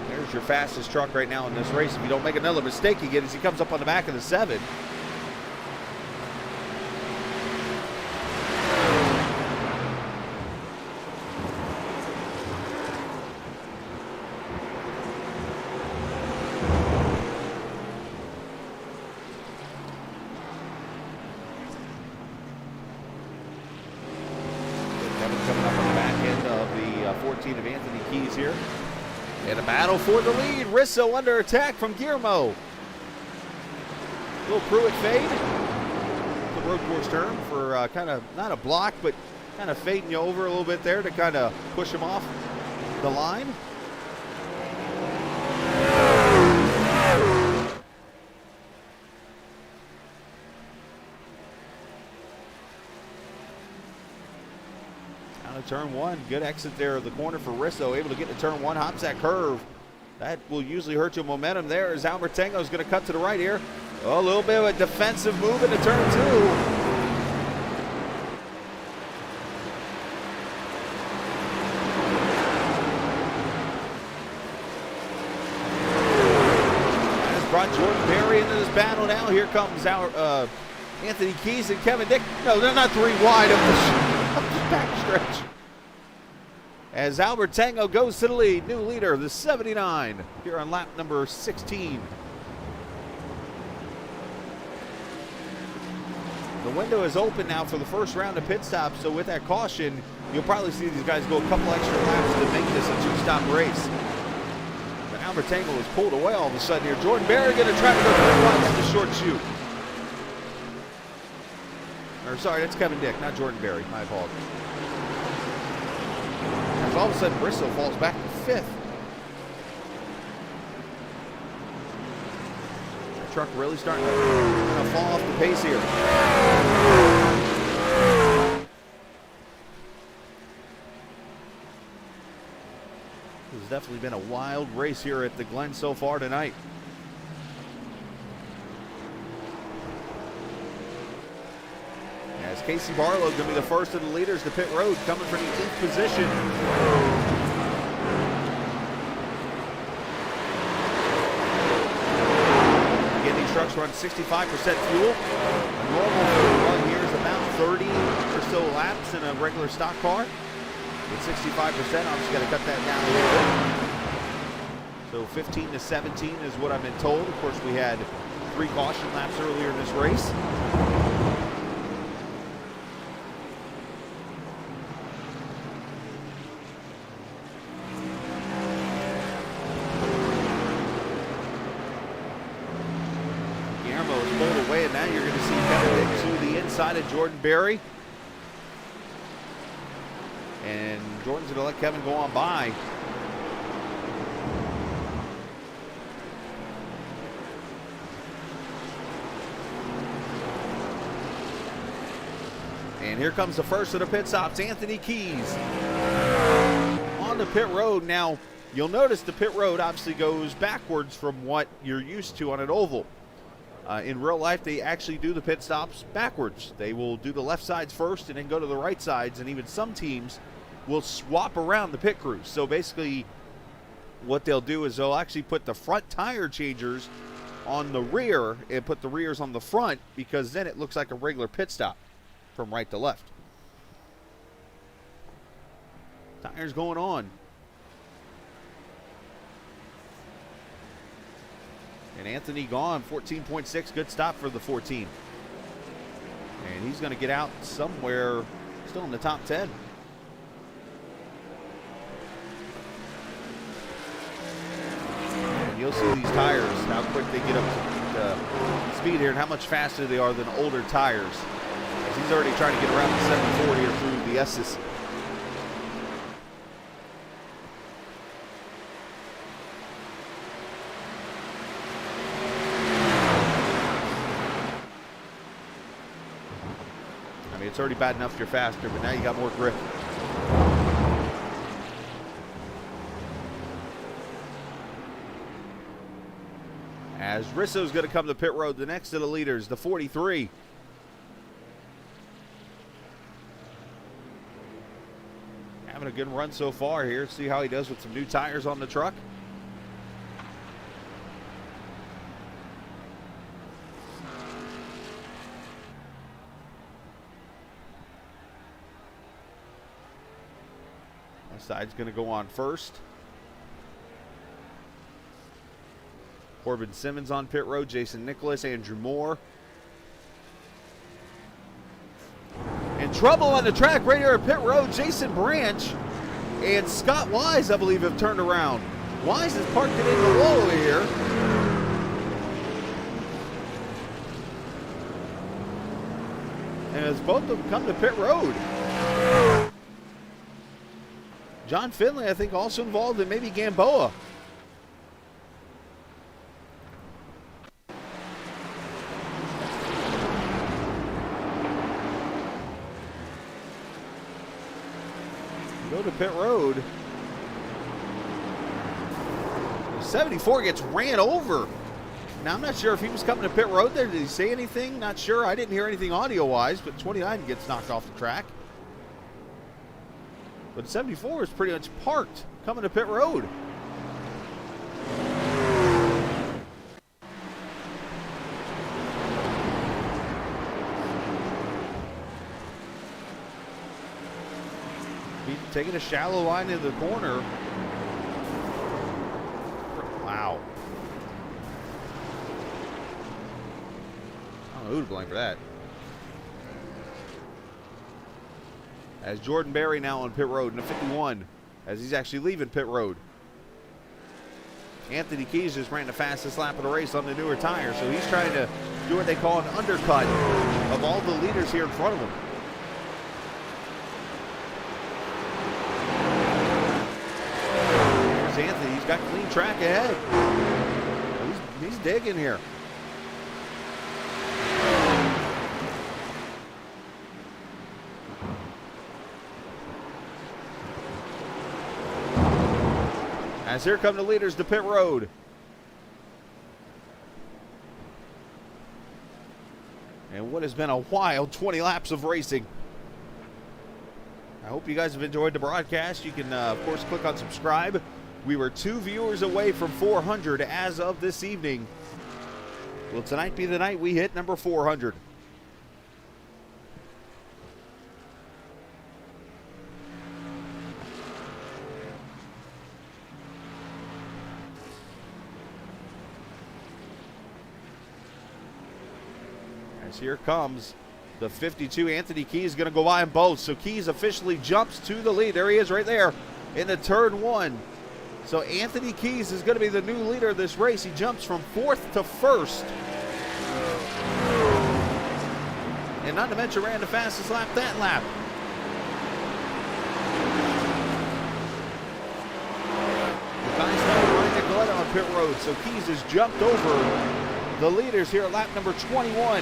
There's your fastest truck right now in this race. If you don't make another mistake again as he comes up on the back of the 7. Of Anthony Keys here. And a battle for the lead. Risso under attack from Guillermo. Little Pruitt fade. The road course term for kind of, not a block, but kind of fading you over a little bit there to kind of push him off the line. Turn 1, good exit there of the corner for Risso, able to get to turn 1, hops that curve. That will usually hurt your momentum there as Albertengo is going to cut to the right here. A little bit of a defensive move into turn 2. That has brought Jordan Berry into this battle now. Here comes our Anthony Keys and Kevin Dick. No, they're not 3 wide of the backstretch. As Albertengo goes to the lead, new leader, the 79, here on lap number 16. The window is open now for the first round of pit stops, so with that caution, you'll probably see these guys go a couple extra laps to make this a 2-stop race. But Albertengo was pulled away all of a sudden here. Jordan Berry going to try to go 3 wide at the short chute. Or sorry, that's Kevin Dick, not Jordan Berry. My apologies. As all of a sudden, Bristow falls back to 5th. That truck really starting to fall off the pace here. This has definitely been a wild race here at the Glen so far tonight. As Casey Barlow going to be the first of the leaders to pit road, coming from the 8th position. Again, these trucks run 65% fuel. A normal fuel run here is about 30 or so laps in a regular stock car. With 65%, I'm just going to cut that down a little bit. So 15 to 17 is what I've been told. Of course, we had 3 caution laps earlier in this race. And now you're going to see Kevin to the inside of Jordan Berry. And Jordan's going to let Kevin go on by. And here comes the first of the pit stops, Anthony Keys on the pit road. Now, you'll notice the pit road obviously goes backwards from what you're used to on an oval. In real life, they actually do the pit stops backwards. They will do the left sides first and then go to the right sides, and even some teams will swap around the pit crews. So basically, what they'll do is they'll actually put the front tire changers on the rear and put the rears on the front, because then it looks like a regular pit stop from right to left. Tires going on. And Anthony gone, 14.6, good stop for the 14. And he's going to get out somewhere still in the top 10. And you'll see these tires, how quick they get up to speed here and how much faster they are than older tires. As he's already trying to get around the 740 or through the S's. It's already bad enough you're faster, but now you got more grip. As Risso's going to come to pit road, the next of the leaders, the 43. Having a good run so far here. See how he does with some new tires on the truck. Side's going to go on first. Corbin Simmons on pit road, Jason Nicholas, Andrew Moore. In trouble on the track right here at pit road, Jason Branch and Scott Wise, I believe, have turned around. Wise has parked it in the wall here. And as both of them come to pit road. John Finley, I think, also involved, and maybe Gamboa. Go to pit road. The 74 gets ran over. Now, I'm not sure if he was coming to pit road there. Did he say anything? Not sure. I didn't hear anything audio-wise, but 29 gets knocked off the track. But 74 is pretty much parked coming to pit road. He's taking a shallow line into the corner. Wow. I don't know who to blame for that. As Jordan Berry now on pit road in the 51, as he's actually leaving pit road. Anthony Keys just ran the fastest lap of the race on the newer tire, so he's trying to do what they call an undercut of all the leaders here in front of him. Here's Anthony, he's got clean track ahead. He's digging here. As here come the leaders to pit road. And what has been a wild 20 laps of racing. I hope you guys have enjoyed the broadcast. You can, of course, click on subscribe. We were 2 viewers away from 400 as of this evening. Will tonight be the night we hit number 400? Here comes the 52. Anthony Keys is going to go by them both. So Keys officially jumps to the lead. There he is right there in the turn one. So Anthony Keys is going to be the new leader of this race. He jumps from 4th to 1st. And not to mention ran the fastest lap that lap. The guys now running the Glen on pit road. So Keys has jumped over the leaders here at lap number 21.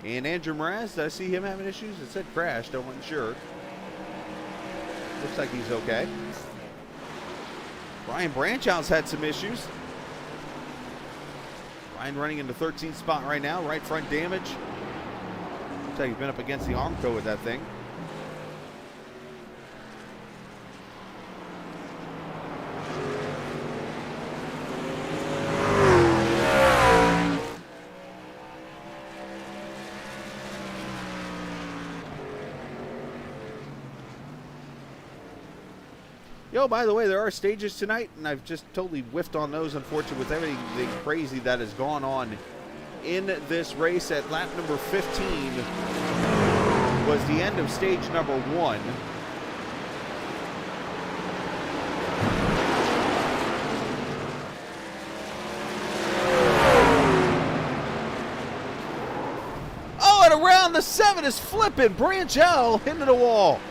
And Andrew Mraz, I see him having issues. It said crashed, I wasn't sure. Looks like he's okay. Brian Branchhouse had some issues. Brian running in the 13th spot right now, right front damage. Looks like he's been up against the Armco with that thing. oh, by the way, there are stages tonight, and I've just totally whiffed on those, unfortunately, with everything crazy that has gone on in this race. At lap number 15 was the end of stage number 1. Oh, and around the 7 is flipping Branch L into the wall.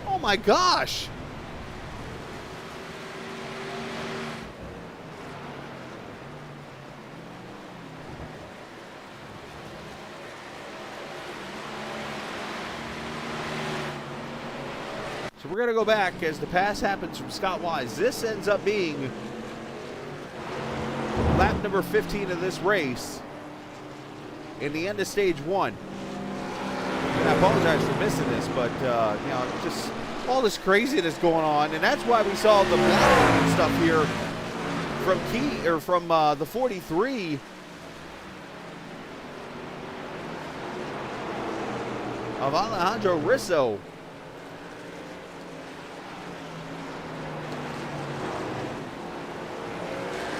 Oh my gosh. So we're going to go back as the pass happens from Scott Wise. This ends up being lap number 15 of this race in the end of stage 1. And I apologize for missing this, but you know, just all this craziness going on, and that's why we saw the blocking and stuff here from the 43 of Alejandro Risso.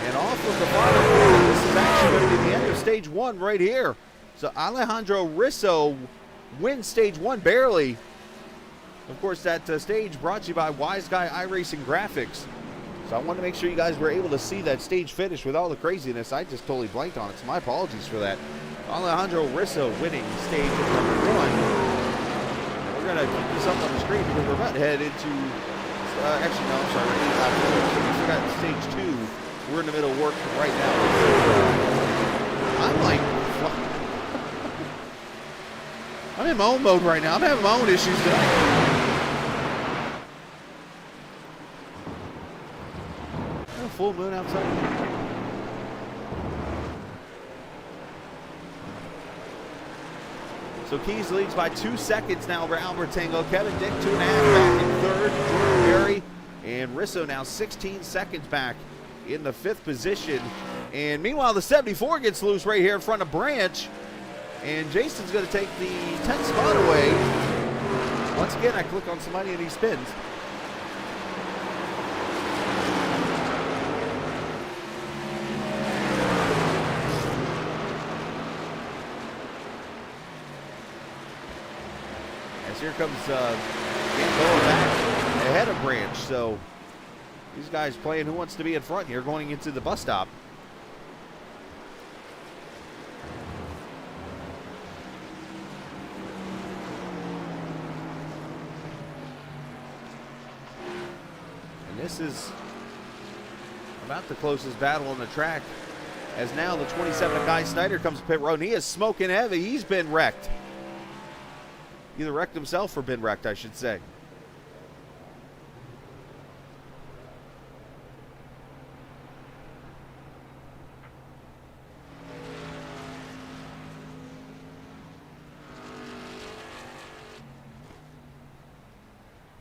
And off of the bottom, this is actually going to be the end of stage 1 right here. So Alejandro Risso wins stage 1 barely. Of course, that stage brought to you by Wise Guy iRacing Graphics. So I wanted to make sure you guys were able to see that stage finish with all the craziness. I just totally blanked on it, so my apologies for that. Alejandro Risso winning stage number 1. And we're going to keep this up on the screen because we're about to head into, actually, no, I'm sorry, we forgot stage 2. We're in the middle of work right now. I'm like, I'm in my own mode right now. I'm having my own issues tonight. Is there a full moon outside? So Keys leads by 2 seconds now over Albert Tango. Kevin Dick 2.5 back in third. Jordan Berry and Risso now 16 seconds back in the 5th position. And meanwhile, the 74 gets loose right here in front of Branch. And Jason's going to take the 10th spot away. Once again, I click on somebody and he spins. As here comes Gamboa back ahead of Branch. So these guys playing who wants to be in front here going into the bus stop. This is about the closest battle on the track, as now the 27 Guy Snyder comes to pit road, and he is smoking heavy. He's been wrecked. Either wrecked himself or been wrecked, I should say.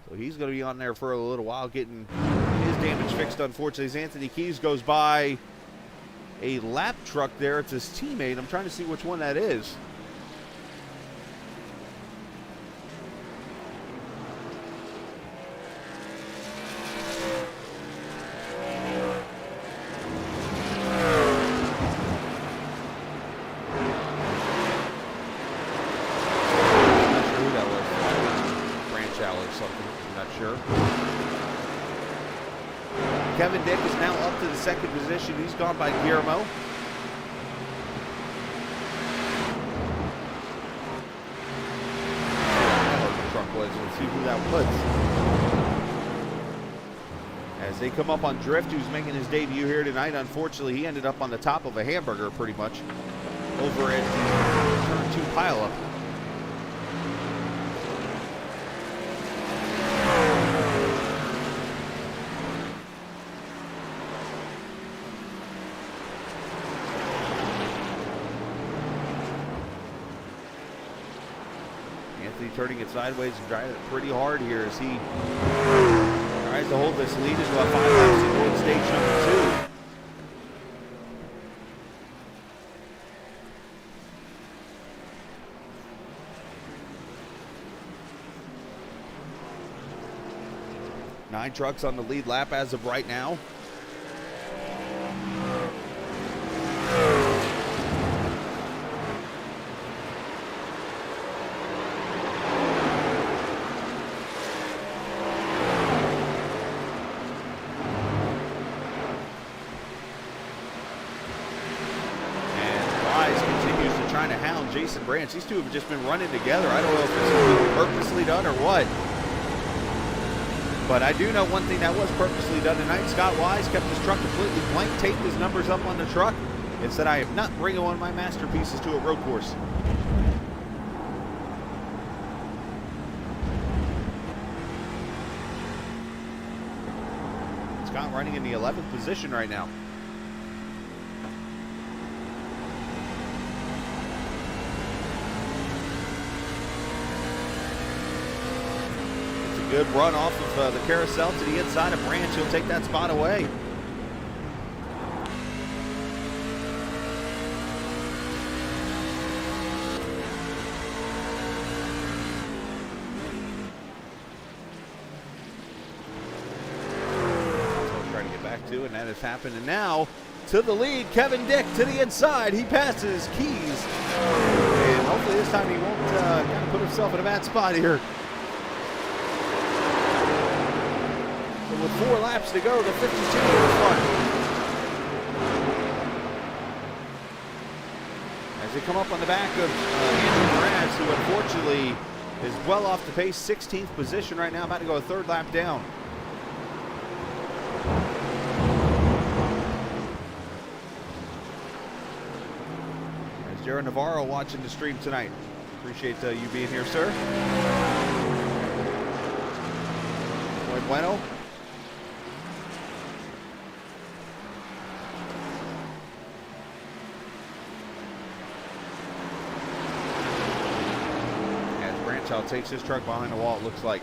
So he's going to be on there for a little while getting his damage fixed, unfortunately, as Anthony Keys goes by a lap truck there. It's his teammate. I'm trying to see which one that is. Kevin Dick is now up to the 2nd position. He's gone by Guillermo. Truck was. Let's see who that was. As they come up on Drift, who's making his debut here tonight. Unfortunately, he ended up on the top of a hamburger pretty much over at the turn 2 pileup. Turning it sideways and driving it pretty hard here as he tries to hold this lead as well. 5 laps to go in stage number 2. 9 trucks on the lead lap as of right now. Trying to hound Jason Branch. These two have just been running together. I don't know if it's purposely done or what. But I do know one thing that was purposely done tonight. Scott Wise kept his truck completely blank, taped his numbers up on the truck, and said, I am not bringing one of my masterpieces to a road course. Scott running in the 11th position right now. Good run off of the carousel to the inside of Branch. He'll take that spot away. So trying to get back to, and that has happened. And now to the lead, Kevin Dick to the inside. He passes Keys, and hopefully this time he won't kind of put himself in a bad spot here. With 4 laps to go, the 52 in the front. As they come up on the back of Andrew Mraz, who unfortunately is well off the pace, 16th position right now, about to go a 3rd lap down. There's Jared Navarro watching the stream tonight. Appreciate you being here, sir. Muy bueno. Takes his truck behind the wall, it looks like.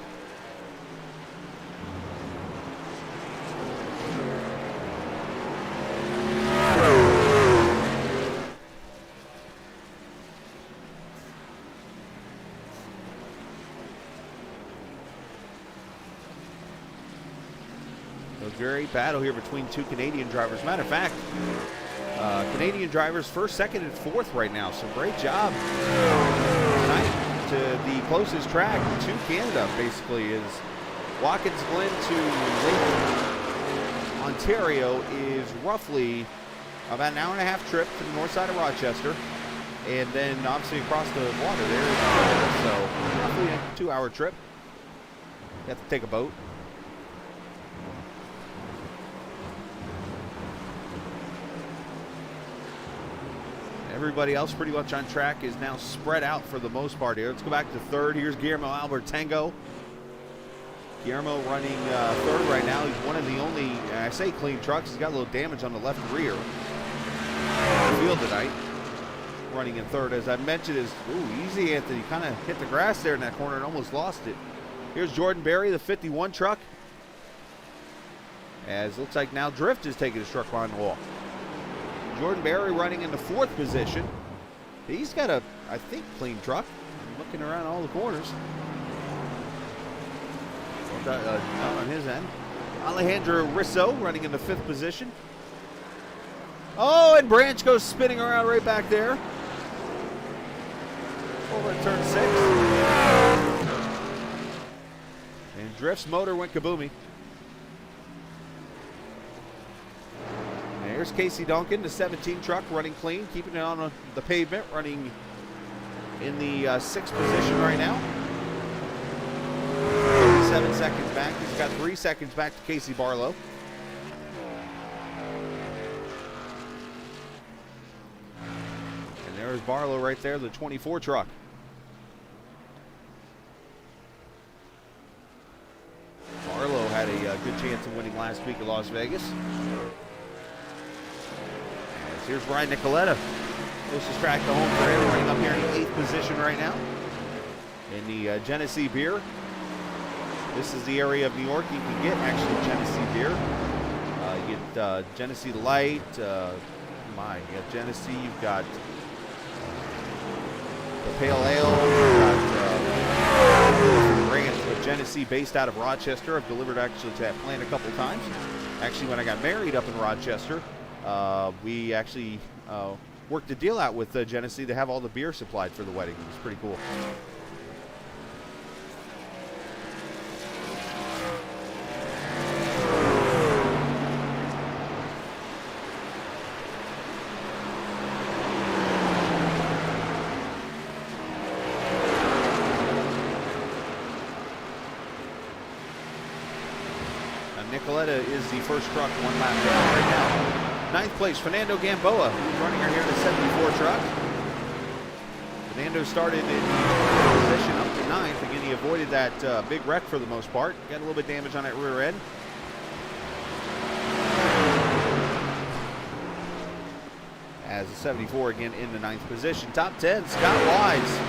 So very battle here between 2 Canadian drivers. Matter of fact, Canadian drivers 1st, 2nd, and 4th right now. So great job tonight. To the closest track to Canada, basically, is Watkins Glen to Lake Ontario is roughly about an hour-and-a-half trip to the north side of Rochester, and then obviously across the water there is Canada, so roughly a 2-hour trip. You have to take a boat. Everybody else pretty much on track is now spread out for the most part here. Let's go back to 3rd. Here's Guillermo Albert Tango. Guillermo running 3rd right now. He's one of the only, I say clean trucks. He's got a little damage on the left rear. Field tonight. Running in 3rd. As I mentioned, is easy, Anthony. Kind of hit the grass there in that corner and almost lost it. Here's Jordan Berry, the 51 truck. As looks like now Drift is taking his truck behind the wall. Jordan Berry running in the 4th position. He's got a, I think, clean truck. I'm looking around all the corners. Not on his end. Alejandro Risso running in the 5th position. Oh, and Branch goes spinning around right back there. Over at turn 6. And Drift's motor went kaboomy. Here's Casey Duncan, the 17 truck, running clean, keeping it on the pavement, running in the 6th position right now. 37 seconds back. He's got 3 seconds back to Casey Barlow. And there's Barlow right there, the 24 truck. Barlow had a good chance of winning last week at Las Vegas. Here's Ryan Nicoletta. Closest track to home for him, running up here in the 8th position right now. In the Genesee beer. This is the area of New York you can get actually Genesee beer. You get Genesee Light. You got Genesee. You've got the Pale Ale. You've got Genesee based out of Rochester. I've delivered actually to that plant a couple times. Actually, when I got married up in Rochester, we actually worked a deal out with Genesee to have all the beer supplied for the wedding. It was pretty cool. Nicoletta is the first truck, one lap down right now. Ninth place, Fernando Gamboa, who's running her here in the 74 truck. Fernando started in position up to ninth. Again, he avoided that big wreck for the most part. Got a little bit of damage on that rear end. As the 74 again in the ninth position. Top 10, Scott Wise.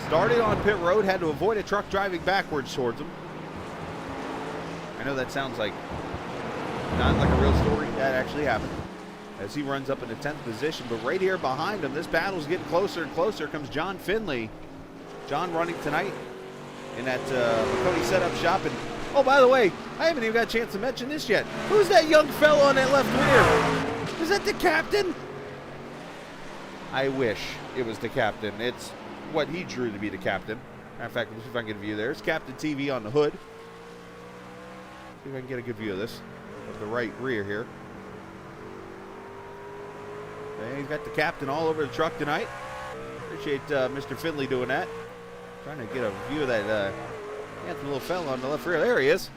Started on pit road, had to avoid a truck driving backwards towards him. I know that sounds like not like a real story. That actually happened. As he runs up in the 10th position. But right here behind him, this battle's getting closer and closer. Comes John Finley. John running tonight in that Cody setup shop. And oh, by the way, I haven't even got a chance to mention this yet. Who's that young fellow on that left rear? Is that the captain? I wish it was the captain. It's what he drew to be the captain. Matter of fact, let's see if I can get a view there. It's Captain TV on the hood. See if I can get a good view of this. Of the right rear here. And he's got the captain all over the truck tonight. Appreciate Mr. Finley doing that. Trying to get a view of that the little fella on the left rear. There he is.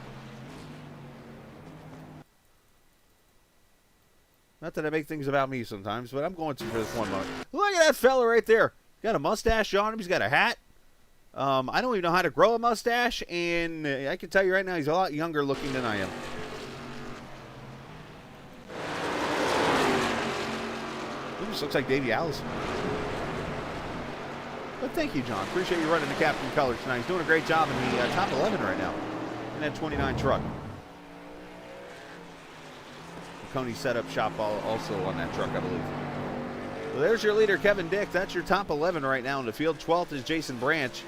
Not that I make things about me sometimes, but I'm going to for this one moment. Look at that fella right there. Got a mustache on him. He's got a hat. I don't even know how to grow a mustache, and I can tell you right now he's a lot younger looking than I am. He just looks like Davey Allison. But thank you, John. Appreciate you running the captain colors tonight. He's doing a great job in the top 11 right now in that 29 truck. Coney setup shop also on that truck, I believe. Well, there's your leader, Kevin Dick. That's your top 11 right now in the field. 12th is Jason Branch,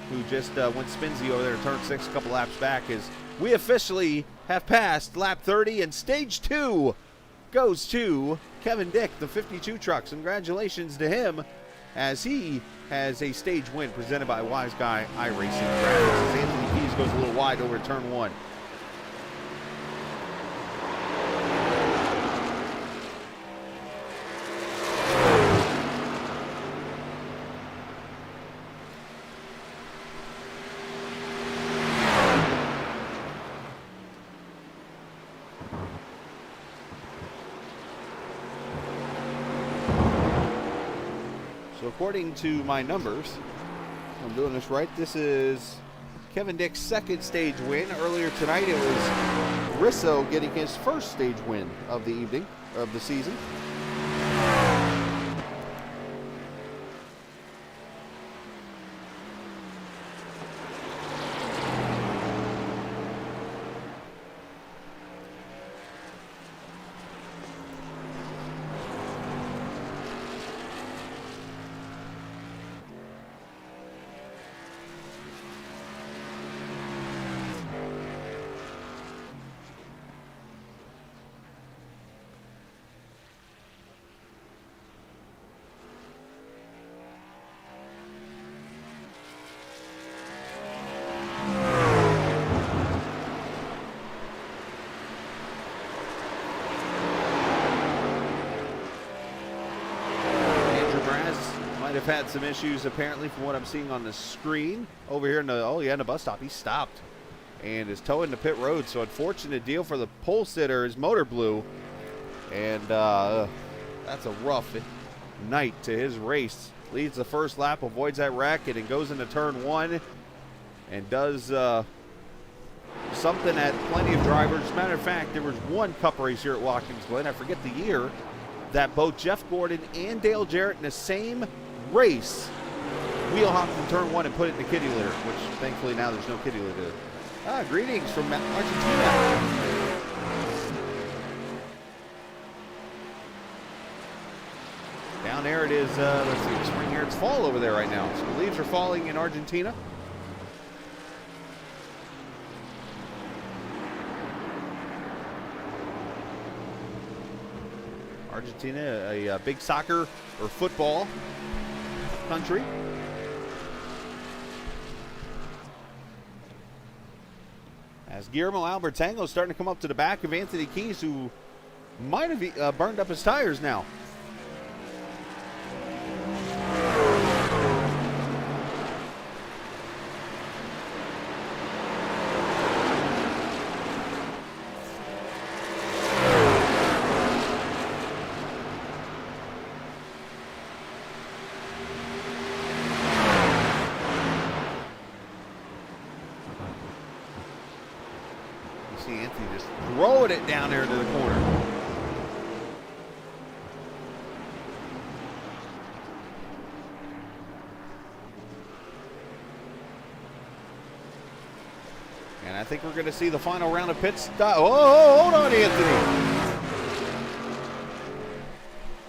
who just went spinsy over there to turn 6 a couple laps back. As we officially have passed lap 30, and stage 2 goes to Kevin Dick, the 52 trucks. Congratulations to him, as he has a stage win presented by Wise Guy iRacing. As Anthony Keys goes a little wide over turn 1. According to my numbers, if I'm doing this right, this is Kevin Dick's second stage win. Earlier tonight, it was Risso getting his first stage win of the evening, of the season. Have had some issues apparently from what I'm seeing on the screen over here in the bus stop. He stopped and is towing the pit road, so unfortunate deal for the pole sitter. His motor blew, and that's a rough night to his race. Leads the first lap, avoids that wreck, and then goes into turn 1 and does something that plenty of drivers. As a matter of fact, there was one cup race here at Watkins Glen, I forget the year, that both Jeff Gordon and Dale Jarrett in the same race wheel hopped from turn 1 and put it in the kitty litter, which thankfully now there's no kitty litter. Greetings from Argentina. Down there it is, let's see, spring here, it's fall over there right now. So the leaves are falling in Argentina. Argentina, a big soccer or football country. As Guillermo Albertango is starting to come up to the back of Anthony Keys, who might have burned up his tires now. See Anthony just throwing it down there to the corner. And I think we're going to see the final round of pit stop. Oh, hold on, Anthony.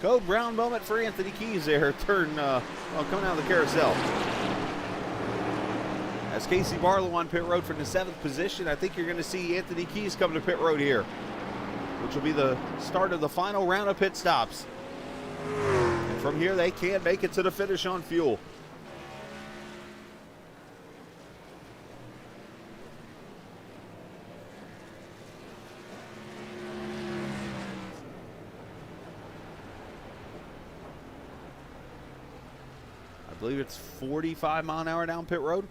Code Brown moment for Anthony Keys there. Coming out of the carousel. As Casey Barlow on pit road from the 7th position, I think you're going to see Anthony Keys come to pit road here, which will be the start of the final round of pit stops. And from here, they can make it to the finish on fuel. I believe it's 45 mile an hour down pit road.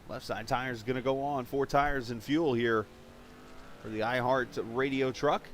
Left side tire is going to go on. 4 tires and fuel here for the iHeart radio truck.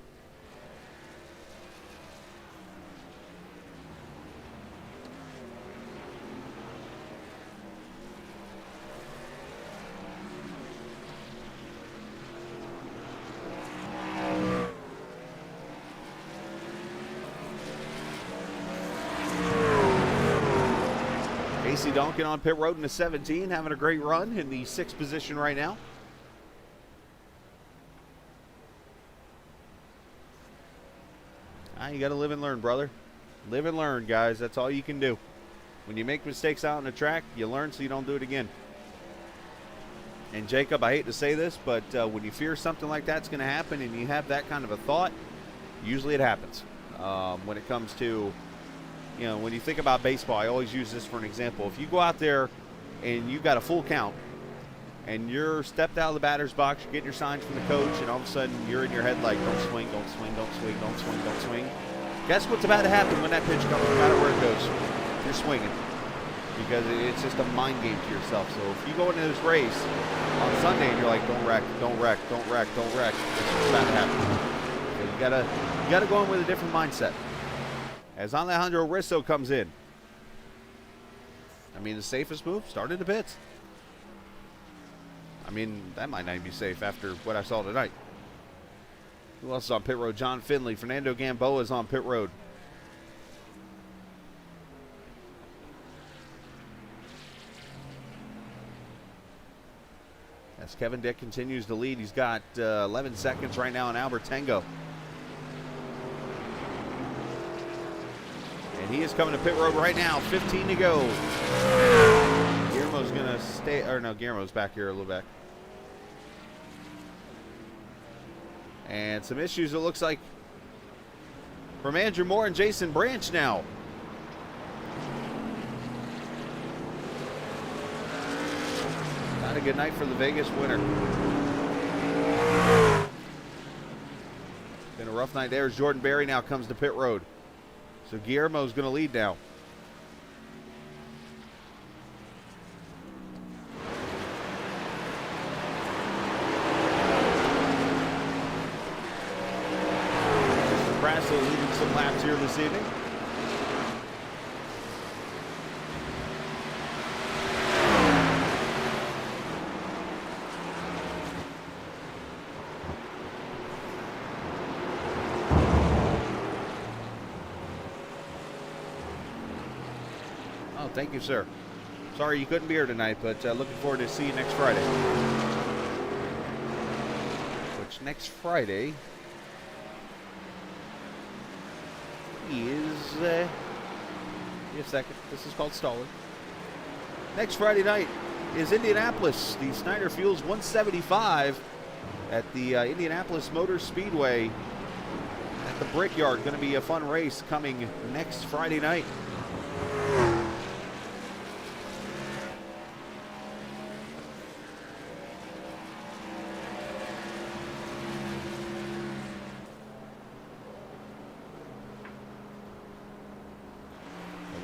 Casey Donkin on pit road in the 17, having a great run in the 6th position right now. You got to live and learn, brother. Live and learn, guys. That's all you can do. When you make mistakes out on the track, you learn so you don't do it again. And Jacob, I hate to say this, but when you fear something like that's going to happen and you have that kind of a thought, usually it happens. When it comes to, you know, when you think about baseball, I always use this for an example. If you go out there and you got a full count and you're stepped out of the batter's box, you're getting your signs from the coach, and all of a sudden you're in your head like, don't swing, don't swing, don't swing, don't swing, don't swing. Guess what's about to happen when that pitch comes, no matter where it goes? You're swinging. Because it's just a mind game to yourself. So if you go into this race on Sunday and you're like, don't wreck, don't wreck, don't wreck, don't wreck, that's what's about to happen. So you gotta go in with a different mindset. As Alejandro Risso comes in. I mean, the safest move, started the pits. I mean, that might not even be safe after what I saw tonight. Who else is on pit road? John Finley. Fernando Gamboa is on pit road. As Kevin Dick continues to lead, he's got 11 seconds right now on Albert Tango. And he is coming to pit road right now. 15 to go. Guillermo's going to stay. Or no, Guillermo's back here a little back. And some issues, it looks like, from Andrew Moore and Jason Branch now. Not a good night for the Vegas winner. Been a rough night there as Jordan Berry now comes to pit road. So Guillermo's going to lead now. Brasso leading some laps here this evening. Oh, thank you, sir. Sorry you couldn't be here tonight, but looking forward to see you next Friday. Which next Friday is, give me a second, this is called stalling. Next Friday night is Indianapolis. The Snyder Fuels 175 at the Indianapolis Motor Speedway at the Brickyard. Going to be a fun race coming next Friday night.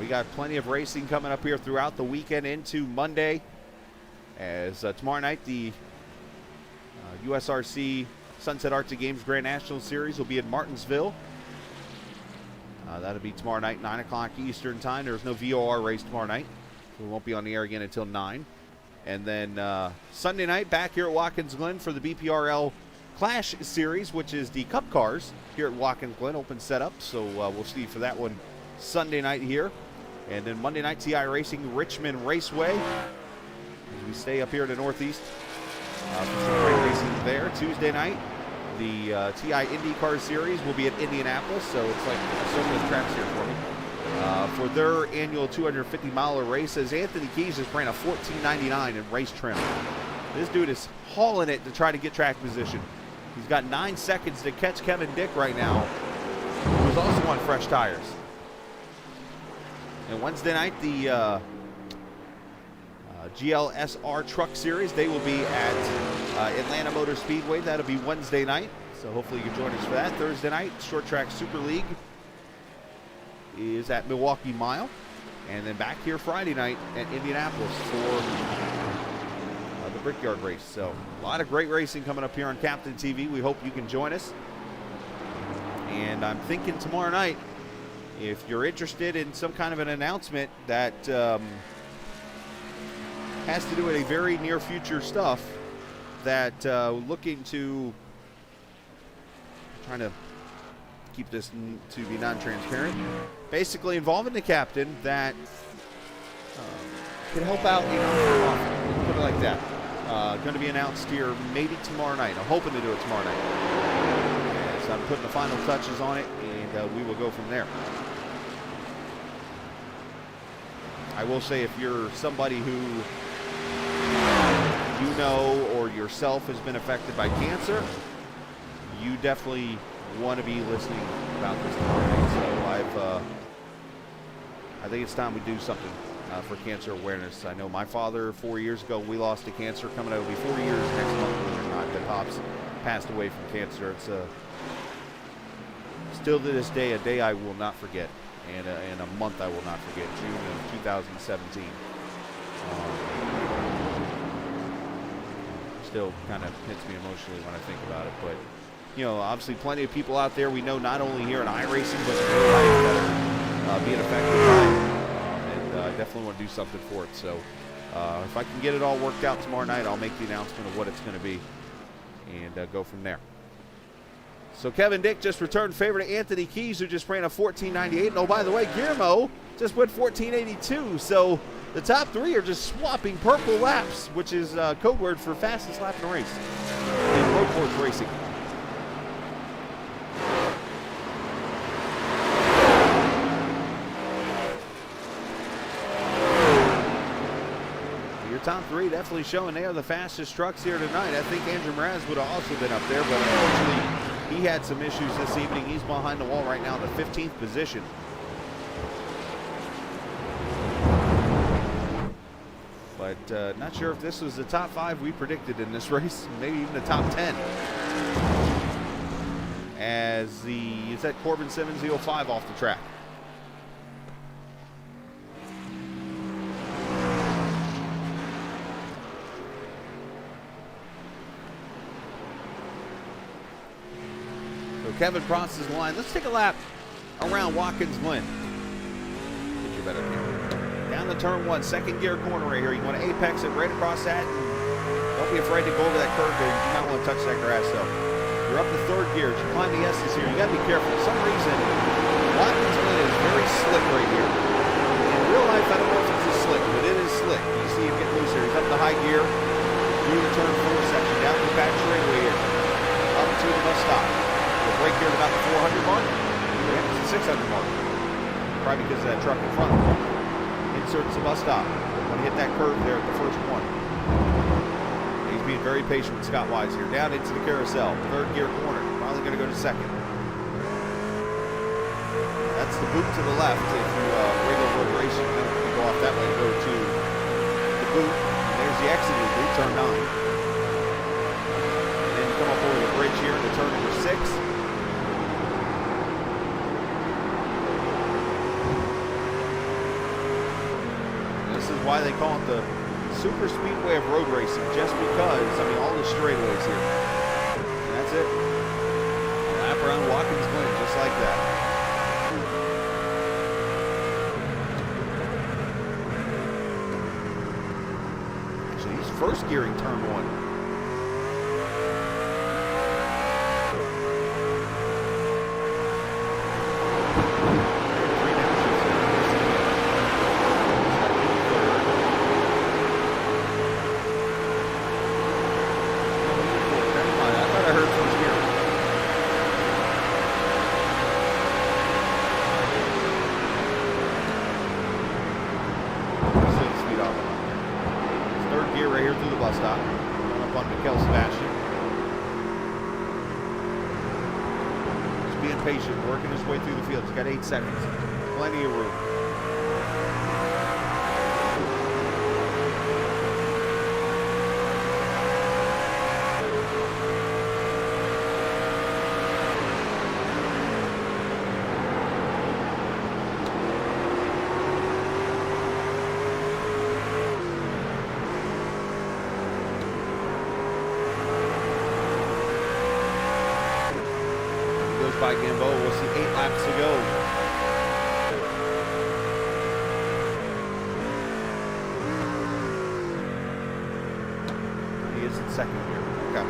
We got plenty of racing coming up here throughout the weekend into Monday, as tomorrow night the USRC Sunset Arts and Games Grand National Series will be in Martinsville. That'll be tomorrow night, 9 o'clock Eastern time. There's no VOR race tomorrow night, so we won't be on the air again until 9. And then Sunday night back here at Watkins Glen for the BPRL Clash Series, which is the Cup cars here at Watkins Glen, open setup. So we'll see for that one Sunday night here. And then Monday night, iRacing Richmond Raceway. As we stay up here in the Northeast for some great racing there. Tuesday night, the TI IndyCar Series will be at Indianapolis, so it's like a circle of tracks here for me. For their annual 250-mile race, as Anthony Keys just ran a 14.99 in race trim. This dude is hauling it to try to get track position. He's got 9 seconds to catch Kevin Dick right now, who's also on fresh tires. And Wednesday night, the GLSR Truck Series, they will be at Atlanta Motor Speedway. That'll be Wednesday night, so hopefully you can join us for that. Thursday night, Short Track Super League is at Milwaukee Mile. And then back here Friday night at Indianapolis for the Brickyard race. So a lot of great racing coming up here on Captain TV. We hope you can join us. And I'm thinking tomorrow night, if you're interested in some kind of an announcement that has to do with a very near future stuff, that looking to, trying to keep this to be non-transparent, basically involving the captain that can help out, put it like that. Going to be announced here maybe tomorrow night. I'm hoping to do it tomorrow night. And so I'm putting the final touches on it, and we will go from there. I will say, if you're somebody who you know or yourself has been affected by cancer, you definitely want to be listening about this tomorrow. So I think it's time we do something for cancer awareness. I know my father 4 years ago, we lost to cancer. Coming out, it'll be 4 years next month, believe it or not, that Pops passed away from cancer. It's still to this day, a day I will not forget. And a month I will not forget, June of 2017. Still kind of hits me emotionally when I think about it. But, obviously plenty of people out there we know, not only here in iRacing, but in real life, that are being affected by it. And I definitely want to do something for it. So if I can get it all worked out tomorrow night, I'll make the announcement of what it's going to be and go from there. So Kevin Dick just returned favor to Anthony Keys, who just ran a 14.98. And oh, by the way, Guillermo just went 14.82. So the top three are just swapping purple laps, which is code word for fastest lap in the race in road course racing. Your top three definitely showing they are the fastest trucks here tonight. I think Andrew Mraz would have also been up there, but unfortunately, he had some issues this evening. He's behind the wall right now in the 15th position. But not sure if this was the top 5 we predicted in this race. Maybe even the top 10. As is that Corbin Simmons, the 05 off the track. Kevin crosses the line. Let's take a lap around Watkins Glen. Get your better camera. Down the turn 1, second gear corner right here. You want to apex it right across that. Don't be afraid to go over that curve there. You do not want to touch that grass though. You're up to third gear. As you climb the S's here, you got to be careful. For some reason, Watkins Glen is very slick right here. In real life, I don't know if it's as slick, but it is slick. You see him get loose here. He's up the high gear. Through the turn 4 section. Down the back straightaway here. Up to the bus stop. Break here at about the 400 mark. It's the 600 mark. Probably because of that truck in front. Inserts the bus stop. When he hit that curve there at the first one. He's being very patient with Scott Wise here. Down into the carousel. Third gear corner. Probably going to go to second. That's the boot to the left. If you wiggle road racing, you go off that way and go to the boot. And there's the exit of the boot, turn 9. And then you come up over the bridge here to turn number 6. This is why they call it the super speedway of road racing, just because, I mean, all the straightaways here. And that's it. Lap around Watkins Glen, just like that. Actually, he's first gearing turn 1. Patient, working his way through the field. He's got 8 seconds. Plenty of room. By Gambo, we'll see 8 laps to go. He is in second here. Okay.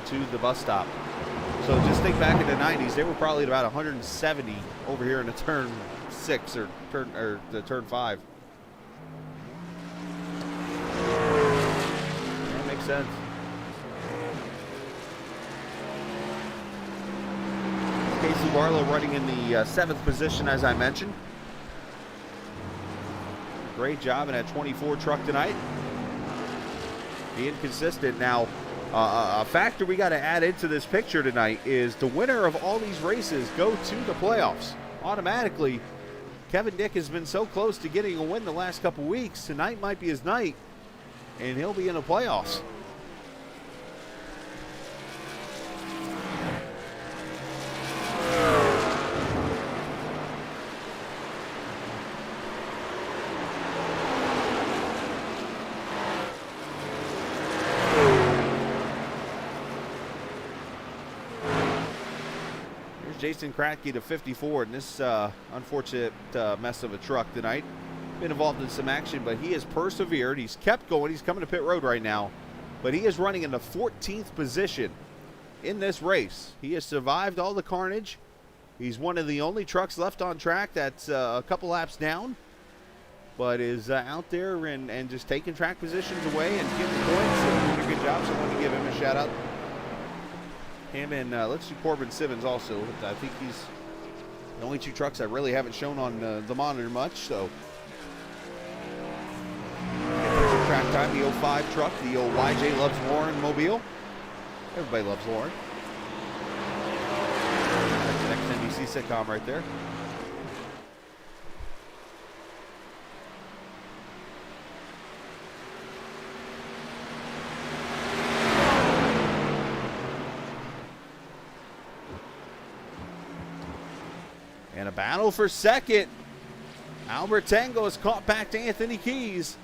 To the bus stop. So just think back in the 90s, they were probably at about 170 over here in the turn 6 or the turn 5. That makes sense. Casey Barlow running in the 7th position, as I mentioned. Great job in that 24 truck tonight. Being consistent. Now, a factor we got to add into this picture tonight is the winner of all these races go to the playoffs. Automatically, Kevin Dick has been so close to getting a win the last couple weeks. Tonight might be his night, and he'll be in the playoffs. Jason Kratke to 54 in this unfortunate mess of a truck tonight. Been involved in some action, but he has persevered. He's kept going. He's coming to pit road right now, but he is running in the 14th position in this race. He has survived all the carnage. He's one of the only trucks left on track that's a couple laps down, but is out there and just taking track positions away and getting points and doing a good job. So I want to give him a shout out. Him and let's do Corbin Simmons also. I think he's the only 2 trucks I really haven't shown on the monitor much. So there's some track time. The 05 truck, the old YJ Loves Lauren mobile. Everybody loves Lauren. That's the next NBC sitcom right there. And a battle for second. Albert Tango has caught back to Anthony Keys.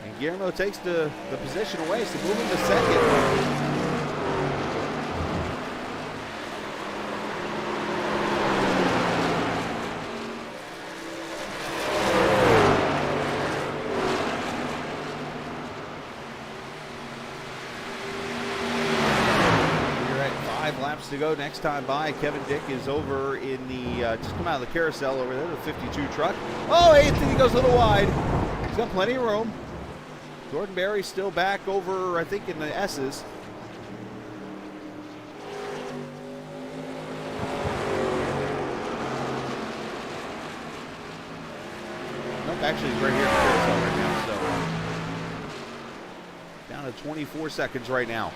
And Guillermo takes the position away, so moving to second. laps to go. Next time by, Kevin Dick is over in the, just come out of the carousel over there, the 52 truck. Oh, Anthony goes a little wide. He's got plenty of room. Jordan Berry still back over, I think, in the S's. Nope, actually he's right here in the carousel right now, so down to 24 seconds right now.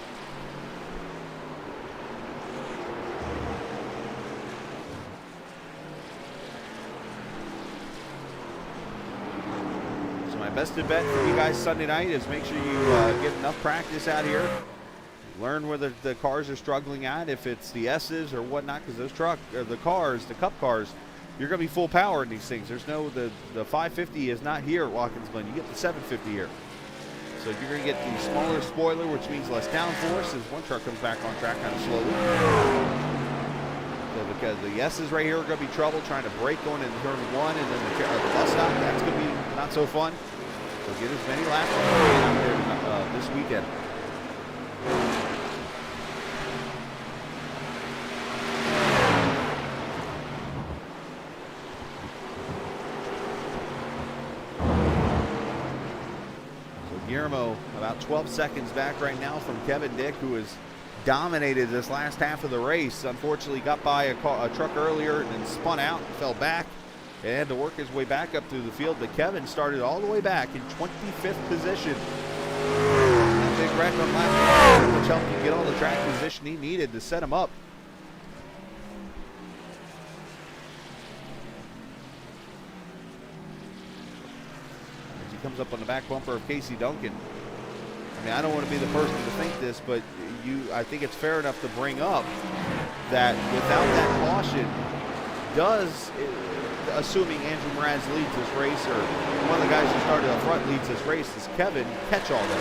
Best bet for you guys Sunday night is make sure you get enough practice out here. Learn where the cars are struggling at, if it's the S's or whatnot, because those the cars, the Cup cars, you're going to be full power in these things. There's no, the 550 is not here at Watkins Glen. You get the 750 here. So you're going to get the smaller spoiler, which means less downforce as one truck comes back on track kind of slowly. So because the S's right here are going to be trouble trying to brake going into turn one, and then the bus stop, that's going to be not so fun. So get as many laps as you can out there this weekend. So Guillermo about 12 seconds back right now from Kevin Dick, who has dominated this last half of the race. Unfortunately got by a truck earlier and then spun out and fell back. And had to work his way back up through the field, but Kevin started all the way back in 25th position. That big wreck on lap 1, which helped him get all the track position he needed to set him up. As he comes up on the back bumper of Casey Duncan. I mean, I don't want to be the person to think this, but I think it's fair enough to bring up that without that caution, assuming Andrew Mraz leads this race, or one of the guys who started up front leads this race, is Kevin catch all that?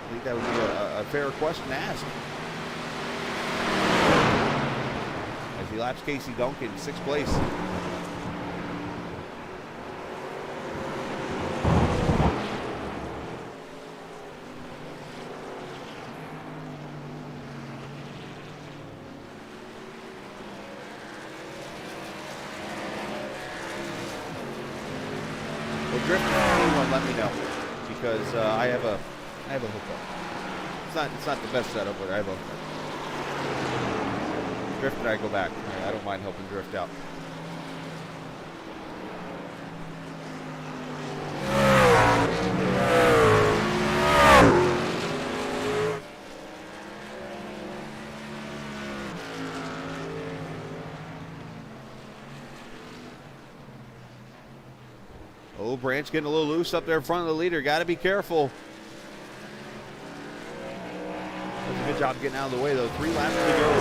I think that would be a fair question to ask. As he laps Casey Duncan, 6th place. Let me know, because I have a hookup. It's not the best setup, but I have a hookup. Drift and I go back. I don't mind helping Drift out. Oh, Branch getting a little loose up there in front of the leader. Got to be careful. Does a good job getting out of the way, though. 3 laps to go.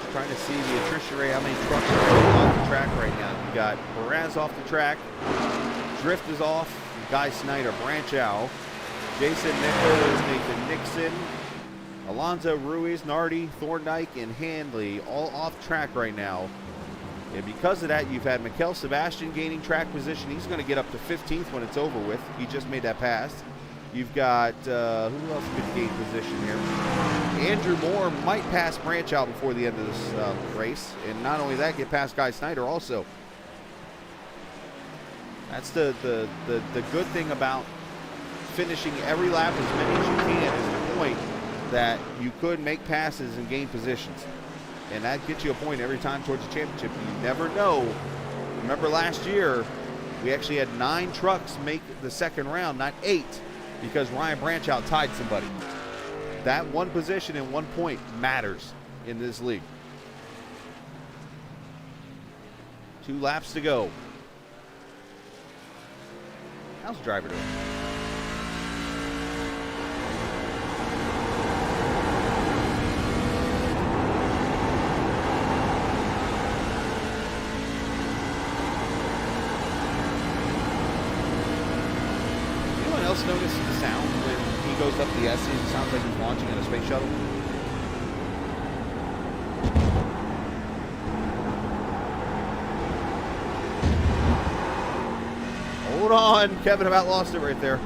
Just trying to see the attrition rate, how many trucks are off the track right now. You got Mraz off the track. Drift is off. Guy Snyder, Branch out. Jason Nichols, Nathan Nixon, Alonzo Ruiz, Nardi, Thorndike, and Handley all off track right now. And because of that, you've had Mikel Sebastian gaining track position. He's going to get up to 15th when it's over with. He just made that pass. You've got, who else could gain position here? Andrew Moore might pass Branch out before the end of this race. And not only that, get past Guy Snyder also. That's the good thing about finishing every lap as many as you can, is the point that you could make passes and gain positions. And that gets you a point every time towards the championship. You never know. Remember last year, we actually had 9 trucks make the second round, not 8, because Ryan Branch out tied somebody. That one position and 1 point matters in this league. 2 laps to go. How's the driver doing? Notice the sound when he goes up the S? It sounds like he's launching in a space shuttle. Hold on. Kevin about lost it right there.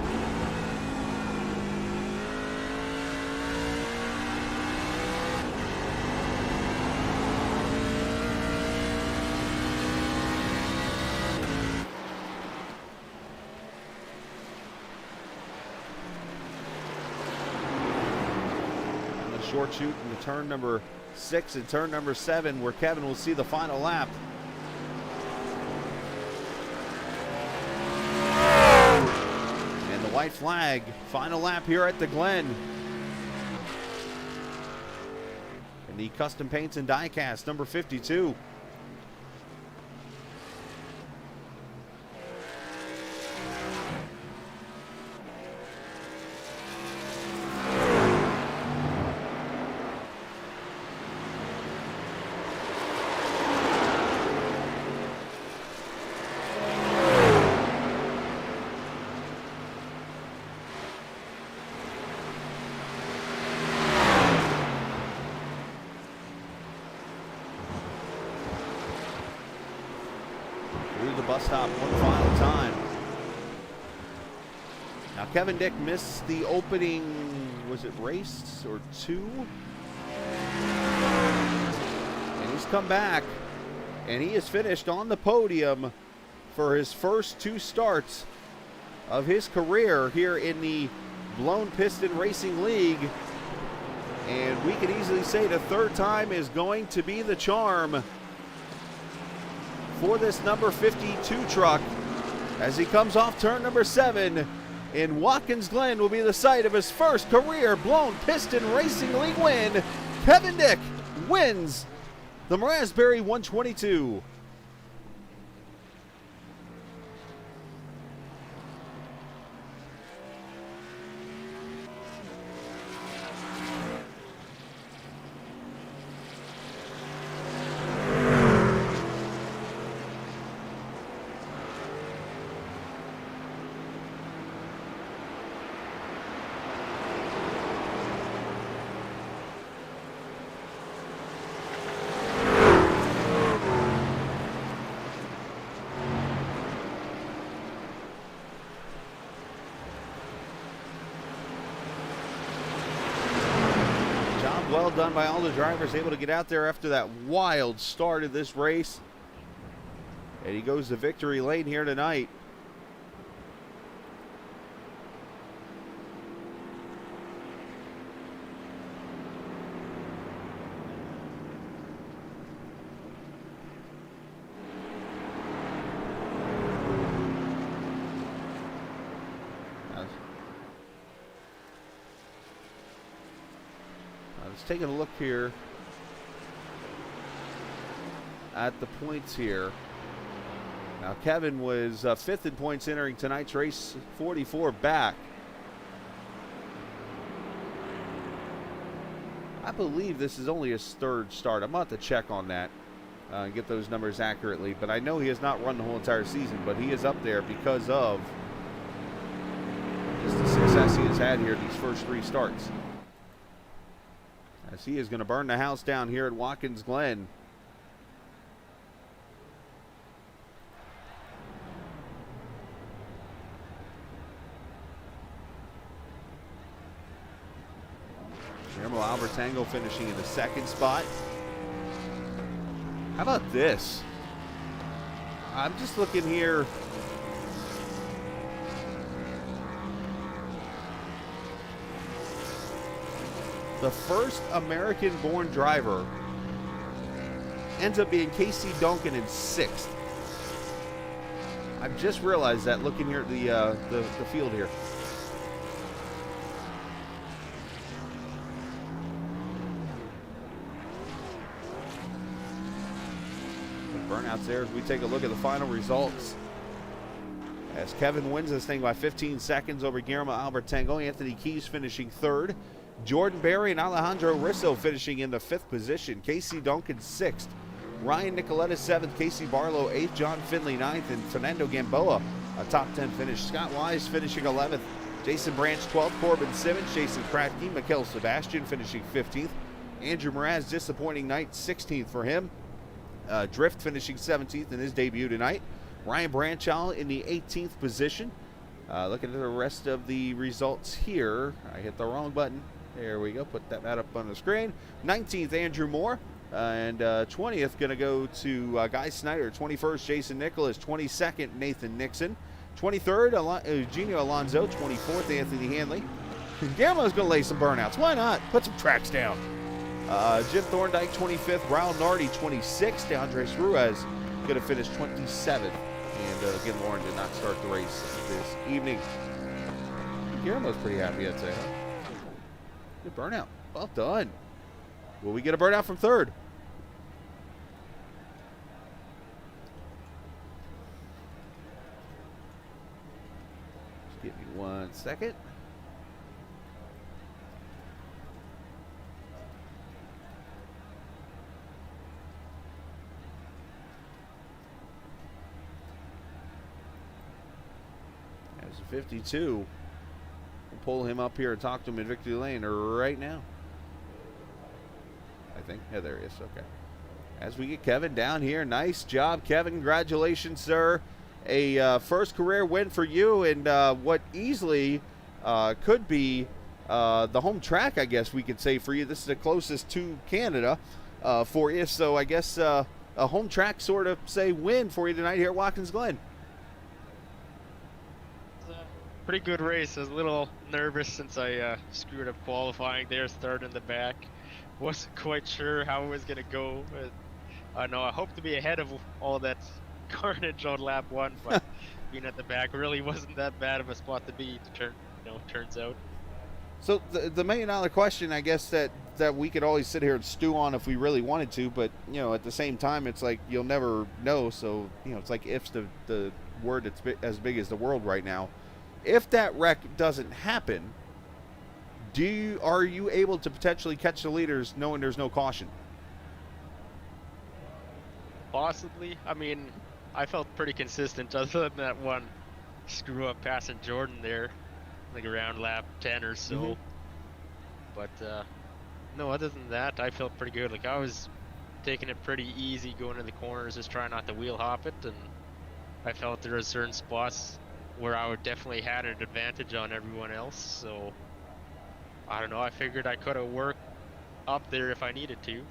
Short shoot in the turn number 6 and turn number 7, where Kevin will see the final lap. And the white flag, final lap here at the Glen. And the custom paints and die cast, number 52. Bus stop one final time. Now Kevin Dick missed the opening, was it race or 2? And he's come back and he has finished on the podium for his first 2 starts of his career here in the Blown Piston Racing League. And we could easily say the 3rd time is going to be the charm for this number 52 truck as he comes off turn number 7 in Watkins Glen will be the site of his first career Blown Piston Racing League win. Kevin Dick wins the Mrazberry 122. Well done by all the drivers, able to get out there after that wild start of this race. And he goes to victory lane here tonight. Taking a look here at the points here. Now Kevin was 5th in points entering tonight's race, 44 back. I believe this is only his 3rd start. I'm about to check on that and get those numbers accurately, but I know he has not run the whole entire season, but he is up there because of just the success he has had here these first 3 starts. As he is going to burn the house down here at Watkins Glen. Guillermo Albertango finishing in the 2nd spot. How about this? I'm just looking here. The first American-born driver ends up being Casey Duncan in 6th. I've just realized that looking here at the field here. The burnouts there as we take a look at the final results. As Kevin wins this thing by 15 seconds over Guillermo Albertango. Anthony Keys finishing 3rd. Jordan Berry and Alejandro Risso finishing in the 5th position. Casey Duncan 6th. Ryan Nicoletta 7th. Casey Barlow 8th. John Finley 9th. And Fernando Gamboa a top 10 finish. Scott Wise finishing 11th. Jason Branch 12th. Corbin Simmons. Jason Kratke. Mikel Sebastian finishing 15th. Andrew Mraz, disappointing night, 16th for him. Drift finishing 17th in his debut tonight. Ryan Branchow in the 18th position. Looking at the rest of the results here. I hit the wrong button. There we go. Put that up on the screen. 19th, Andrew Moore. And 20th going to go to Guy Snyder. 21st, Jason Nicholas. 22nd, Nathan Nixon. 23rd, Eugenio Alonso. 24th, Anthony Hanley. Guillermo's going to lay some burnouts. Why not? Put some tracks down. Jim Thorndike, 25th. Raul Nardi, 26th. Andres Ruiz going to finish 27th. And again, Lauren did not start the race this evening. Guillermo's pretty happy, I'd say, huh? Good burnout. Well done. Will we get a burnout from third? Just give me 1 second. As a 52. We'll pull him up here and talk to him in Victory Lane right now. I think. Yeah, there he is. Okay. As we get Kevin down here. Nice job, Kevin. Congratulations, sir. A first career win for you, and what easily could be the home track, I guess we could say, for you. This is the closest to Canada for you. So I guess a home track sort of, say, win for you tonight here at Watkins Glen. Pretty good race. I was a little nervous since I screwed up qualifying there, started in the back. Wasn't quite sure how it was going to go. I hope to be ahead of all that carnage on lap 1, but being at the back really wasn't that bad of a spot to be, turns out. So the $1 million question, I guess, that we could always sit here and stew on if we really wanted to, but, at the same time, it's like you'll never know. So, it's like if's the word that's as big as the world right now. If that wreck doesn't happen, are you able to potentially catch the leaders knowing there's no caution? Possibly. I mean, I felt pretty consistent other than that one screw up passing Jordan there, like around lap 10 or so. Mm-hmm. But no, other than that, I felt pretty good. Like, I was taking it pretty easy going to the corners, just trying not to wheel hop it, and I felt there were certain spots where I would definitely had an advantage on everyone else. So I don't know, I figured I could have worked up there if I needed to.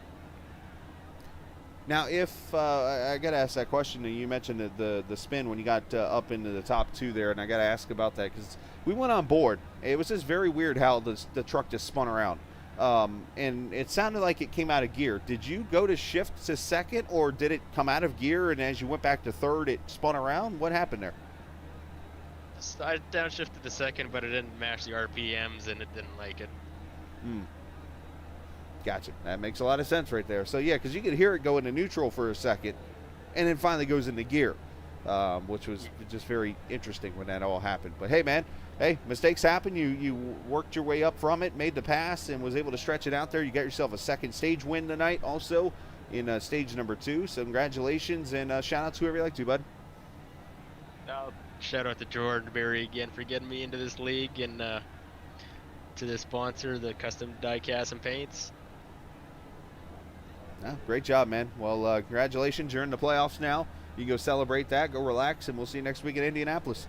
Now, if I got to ask that question, you mentioned the spin when you got up into the top 2 there, and I got to ask about that because we went on board. It was just very weird how the truck just spun around, and it sounded like it came out of gear. Did you go to shift to second, or did it come out of gear, and as you went back to third, it spun around? What happened there? I downshifted to second, but it didn't match the RPMs, and it didn't like it. Gotcha. That makes a lot of sense right there. So, yeah, because you could hear it go into neutral for a second, and then finally goes into gear, which was just very interesting when that all happened. But, hey, man, mistakes happen. You worked your way up from it, made the pass, and was able to stretch it out there. You got yourself a second stage win tonight also in stage number 2. So, congratulations, and shout out to whoever you like to, bud. Shout out to Mrazberry again for getting me into this league, and to the sponsor, the Custom Diecast and Paints. Great job, man. Well, congratulations. You're in the playoffs now. You can go celebrate that, go relax, and we'll see you next week in Indianapolis.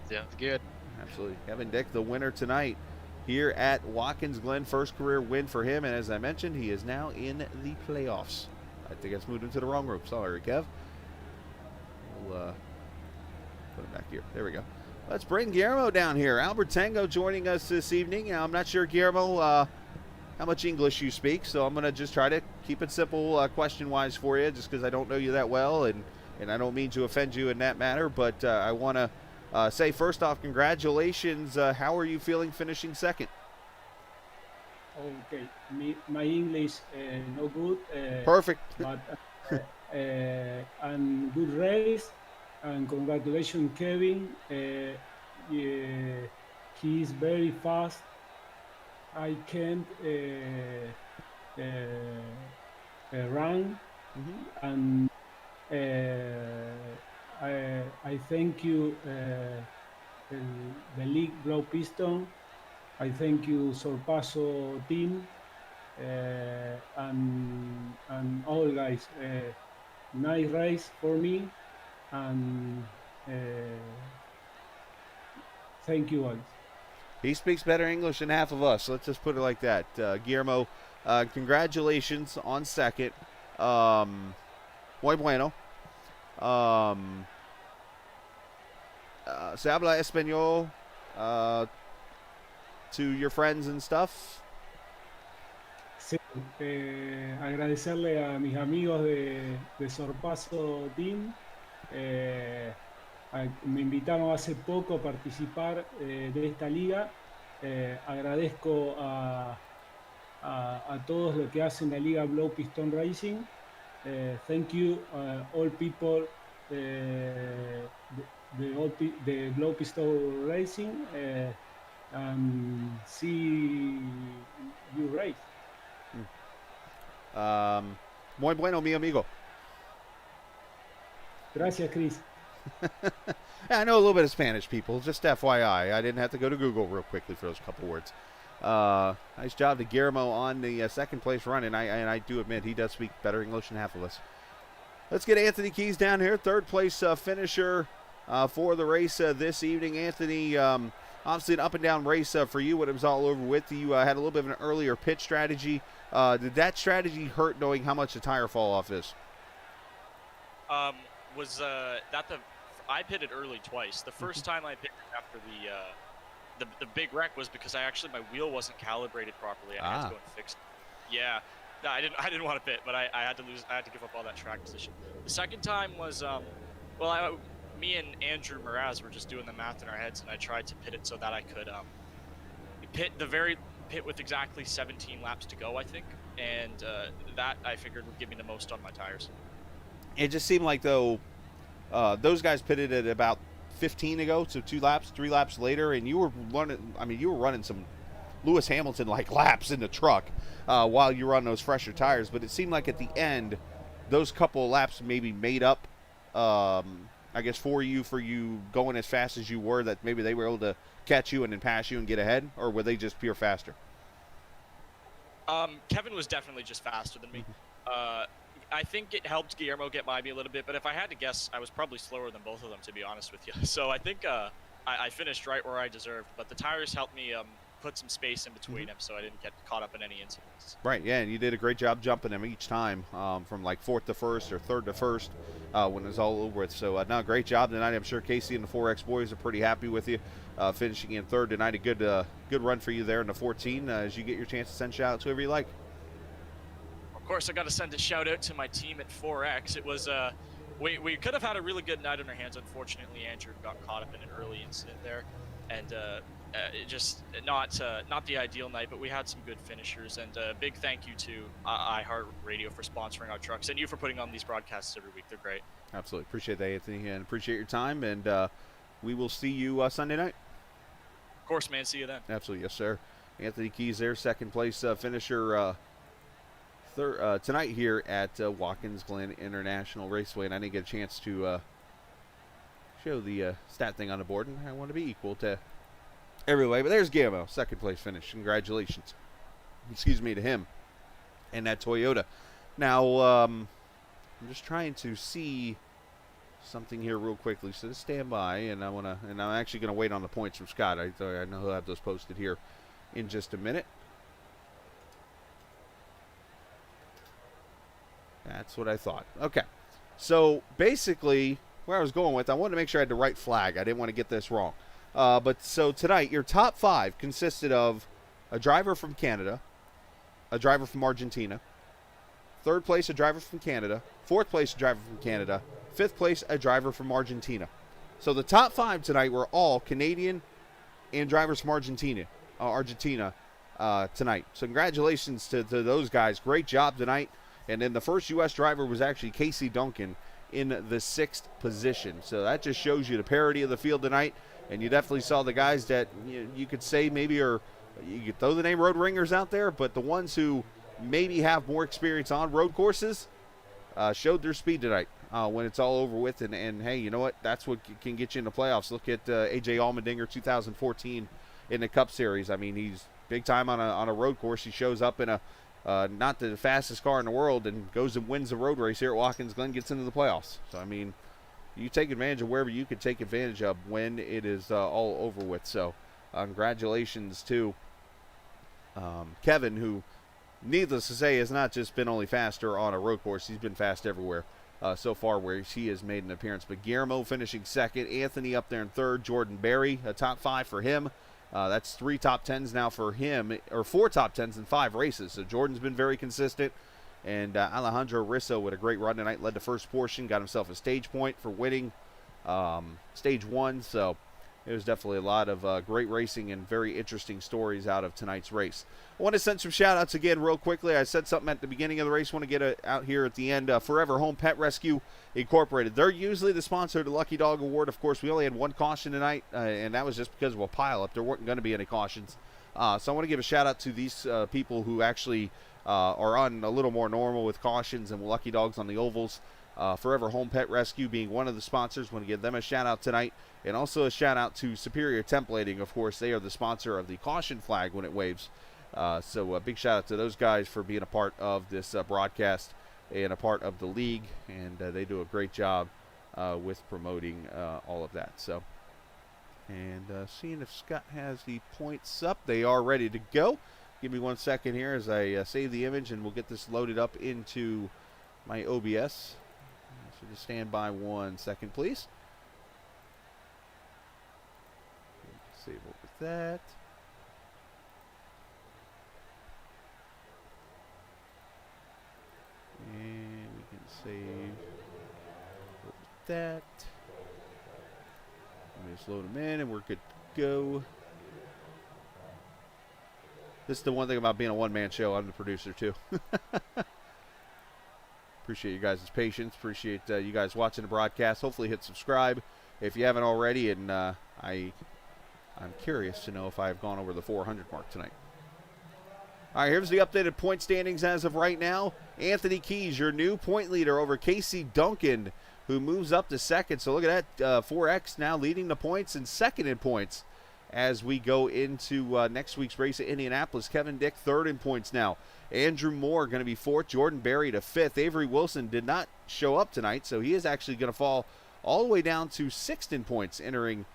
Sounds good. Absolutely. Kevin Dick, the winner tonight here at Watkins Glen. First career win for him, and as I mentioned, he is now in the playoffs. I think I moved him to the wrong room. Sorry, Kev. We'll put him back here. There we go. Let's bring Guillermo down here. Albert Tango joining us this evening. I'm not sure, Guillermo, how much English you speak, so I'm going to just try to keep it simple question-wise for you, just because I don't know you that well, and I don't mean to offend you in that matter, but I want to say, first off, congratulations. How are you feeling finishing second? Okay, my English no good. Perfect. But and good race, and congratulations, Kevin. He is very fast. I can't run, and I thank you, the league Blow Piston. I thank you, Sorpaso team, and all guys. Nice race for me, and thank you all. He speaks better English than half of us. Let's just put it like that. Guillermo, congratulations on second. Muy bueno. Se habla español to your friends and stuff. Sí, agradecerle a mis amigos de Sorpaso Team. Me invitaron hace poco a participar de esta liga. Agradezco a todos los que hacen la liga Blow Piston Racing. Thank you all people the Blow Piston Racing, and see you race. Muy bueno, mi amigo. Gracias, Chris. I know a little bit of Spanish, people. Just FYI. I didn't have to go to Google real quickly for those couple words. Nice job to Guillermo on the second place run, and I do admit he does speak better English than half of us. Let's get Anthony Keys down here, third place finisher for the race this evening. Anthony, obviously an up and down race for you when it was all over with. You had a little bit of an earlier pit strategy. Did that strategy hurt knowing how much the tire fall off is? I pitted early twice. The first time I pitted after the big wreck was because my wheel wasn't calibrated properly. I had to go and fix it. Yeah, no, I didn't want to pit, but I had to give up all that track position. The second time was me and Andrew Mraz were just doing the math in our heads, and I tried to pit it so that I could pit with exactly 17 laps to go, I think, and that I figured would give me the most on my tires. It just seemed like though those guys pitted at about 15 ago, so 3 laps later, and you were running some Lewis Hamilton like laps in the truck while you were on those fresher tires. But it seemed like at the end, those couple of laps maybe made up, I guess, for you going as fast as you were, that maybe they were able to catch you and then pass you and get ahead, or were they just pure faster? Kevin was definitely just faster than me. I think it helped Guillermo get by me a little bit, but if I had to guess, I was probably slower than both of them, to be honest with you. So I think I finished right where I deserved, but the tires helped me put some space in between them so I didn't get caught up in any incidents. Right, yeah, and you did a great job jumping them each time from like 4th to 1st or 3rd to 1st when it was all over with. So, no, great job tonight. I'm sure Casey and the 4X boys are pretty happy with you finishing in 3rd tonight. A good run for you there in the 14 as you get your chance to send shout-outs to whoever you like. Of course, I got to send a shout-out to my team at 4X. It was we could have had a really good night on our hands. Unfortunately, Andrew got caught up in an early incident there, and it just not the ideal night. But we had some good finishers, and a big thank you to iHeartRadio for sponsoring our trucks, and you for putting on these broadcasts every week. They're great. Absolutely appreciate that, Anthony, and appreciate your time. And we will see you Sunday night. Of course, man. See you then. Absolutely, yes, sir. Anthony Keys there, second place finisher. Tonight here at Watkins Glen International Raceway, and I didn't get a chance to show the stat thing on the board, and I want to be equal to everybody. But there's Guillermo, second place finish. Congratulations, to him and that Toyota. Now I'm just trying to see something here real quickly, so just stand by, and I'm actually gonna wait on the points from Scott. I know he'll have those posted here in just a minute. That's what I thought. Okay. So basically, where I was going with, I wanted to make sure I had the right flag. I didn't want to get this wrong. But so tonight, your top 5 consisted of a driver from Canada, a driver from Argentina, 3rd place, a driver from Canada, 4th place, a driver from Canada, 5th place, a driver from Argentina. So the top 5 tonight were all Canadian and drivers from Argentina tonight. So congratulations to those guys. Great job tonight. And then the first U.S. driver was actually Casey Duncan in the 6th position. So that just shows you the parity of the field tonight. And you definitely saw the guys that you could say maybe are, you could throw the name road ringers out there, but the ones who maybe have more experience on road courses showed their speed tonight when it's all over with. And hey, you know what? That's what can get you in the playoffs. Look at A.J. Allmendinger 2014 in the Cup Series. I mean, he's big time on a road course. He shows up in a not the fastest car in the world and goes and wins the road race here at Watkins Glen, gets into the playoffs. So, I mean, you take advantage of wherever you can take advantage of when it is all over with. So congratulations to Kevin, who, needless to say, has not just been only faster on a road course. He's been fast everywhere so far where he has made an appearance. But Guillermo finishing second, Anthony up there in third, Jordan Berry, a top 5 for him. That's 3 top 10s now for him, or 4 top 10s in 5 races. So Jordan's been very consistent. And Alejandro Risso with a great run tonight, led the first portion, got himself a stage point for winning stage 1. So it was definitely a lot of great racing and very interesting stories out of tonight's race. I want to send some shout-outs again real quickly. I said something at the beginning of the race. I want to get it out here at the end. Forever Home Pet Rescue Incorporated. They're usually the sponsor of the Lucky Dog Award. Of course, we only had 1 caution tonight, and that was just because of a pileup. There weren't going to be any cautions. So I want to give a shout-out to these people who actually are on a little more normal with cautions and Lucky Dogs on the ovals. Forever Home Pet Rescue being one of the sponsors. Want to give them a shout out tonight. And also a shout out to Superior Templating. Of course, they are the sponsor of the caution flag when it waves. So a big shout out to those guys for being a part of this broadcast and a part of the league. And they do a great job with promoting all of that. So, and seeing if Scott has the points up. They are ready to go. Give me 1 second here as I save the image, and we'll get this loaded up into my OBS. So just stand by 1 second, please. Save over that. And we can save over that. Let me just load them in, and we're good to go. This is the one thing about being a one-man show. I'm the producer, too. Appreciate you guys' patience. Appreciate you guys watching the broadcast. Hopefully hit subscribe if you haven't already. And I'm curious to know if I've gone over the 400 mark tonight. All right, here's the updated point standings as of right now. Anthony Keys, your new point leader over Casey Duncan, who moves up to second. So look at that, 4X now leading the points and second in points. As we go into next week's race at Indianapolis, Kevin Dick third in points now. Andrew Moore going to be fourth. Jordan Berry to fifth. Avery Wilson did not show up tonight, so he is actually going to fall all the way down to sixth in points entering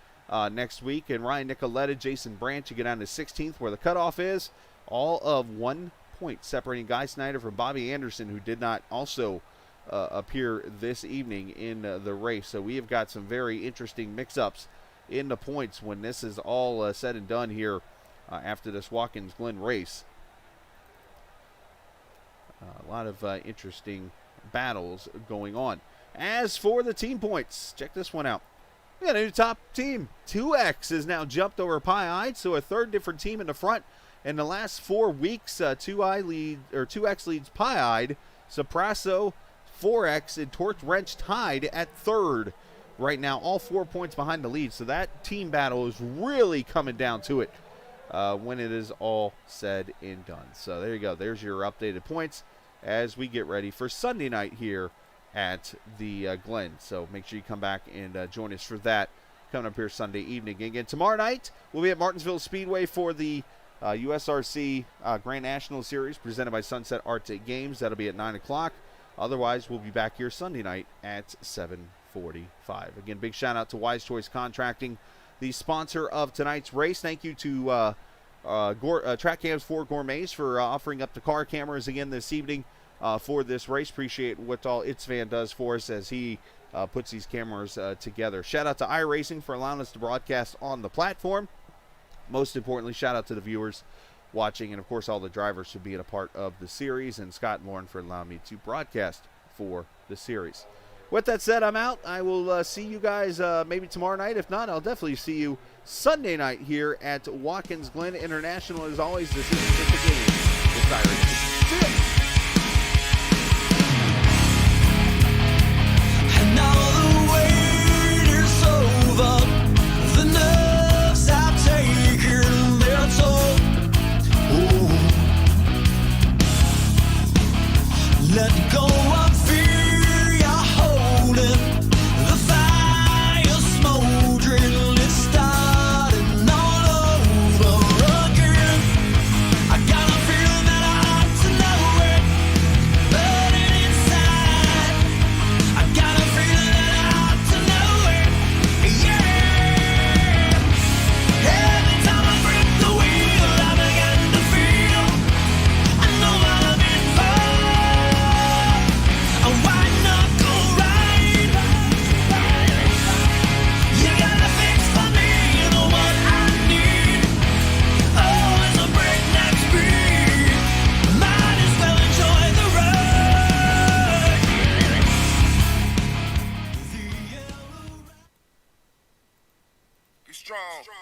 next week. And Ryan Nicoletta, Jason Branch, you get down to 16th where the cutoff is. All of 1 point separating Guy Snyder from Bobby Anderson, who did not also appear this evening in the race. So we have got some very interesting mix-ups in the points when this is all said and done here after this Watkins Glen race. A lot of interesting battles going on. As for the team points, check this one out. We got a new top team. 2X has now jumped over Pie-Eyed, so a third different team in the front. In the last 4 weeks, 2X leads Pie-Eyed, Sopraso, 4X, and Torch Wrench tied at third. Right now, all 4 points behind the lead. So that team battle is really coming down to it when it is all said and done. So there you go. There's your updated points as we get ready for Sunday night here at the Glen. So make sure you come back and join us for that coming up here Sunday evening. Again, tomorrow night, we'll be at Martinsville Speedway for the USRC Grand National Series presented by Sunset Arts Games. That'll be at 9 o'clock. Otherwise, we'll be back here Sunday night at 7:45. Again, big shout out to Wise Choice Contracting, the sponsor of tonight's race. Thank you to Track Cams 4 Gourmets for offering up the car cameras again this evening for this race. Appreciate what all It's Van does for us as he puts these cameras together. Shout out to iRacing for allowing us to broadcast on the platform. Most importantly, shout out to the viewers watching, and of course all the drivers for being a part of the series, and Scott and Lauren for allowing me to broadcast for the series. With that said, I'm out. I will see you guys maybe tomorrow night. If not, I'll definitely see you Sunday night here at Watkins Glen International. As always, this is just a game. It's iRacing. See ya. And now the wait is over. The nerves have taken their toll. Ooh. Let go of fear you're holding. The fire smoldering, it's starting all over again. I got a feeling that I ought to know it, burning inside. I got a feeling that I ought to know strong.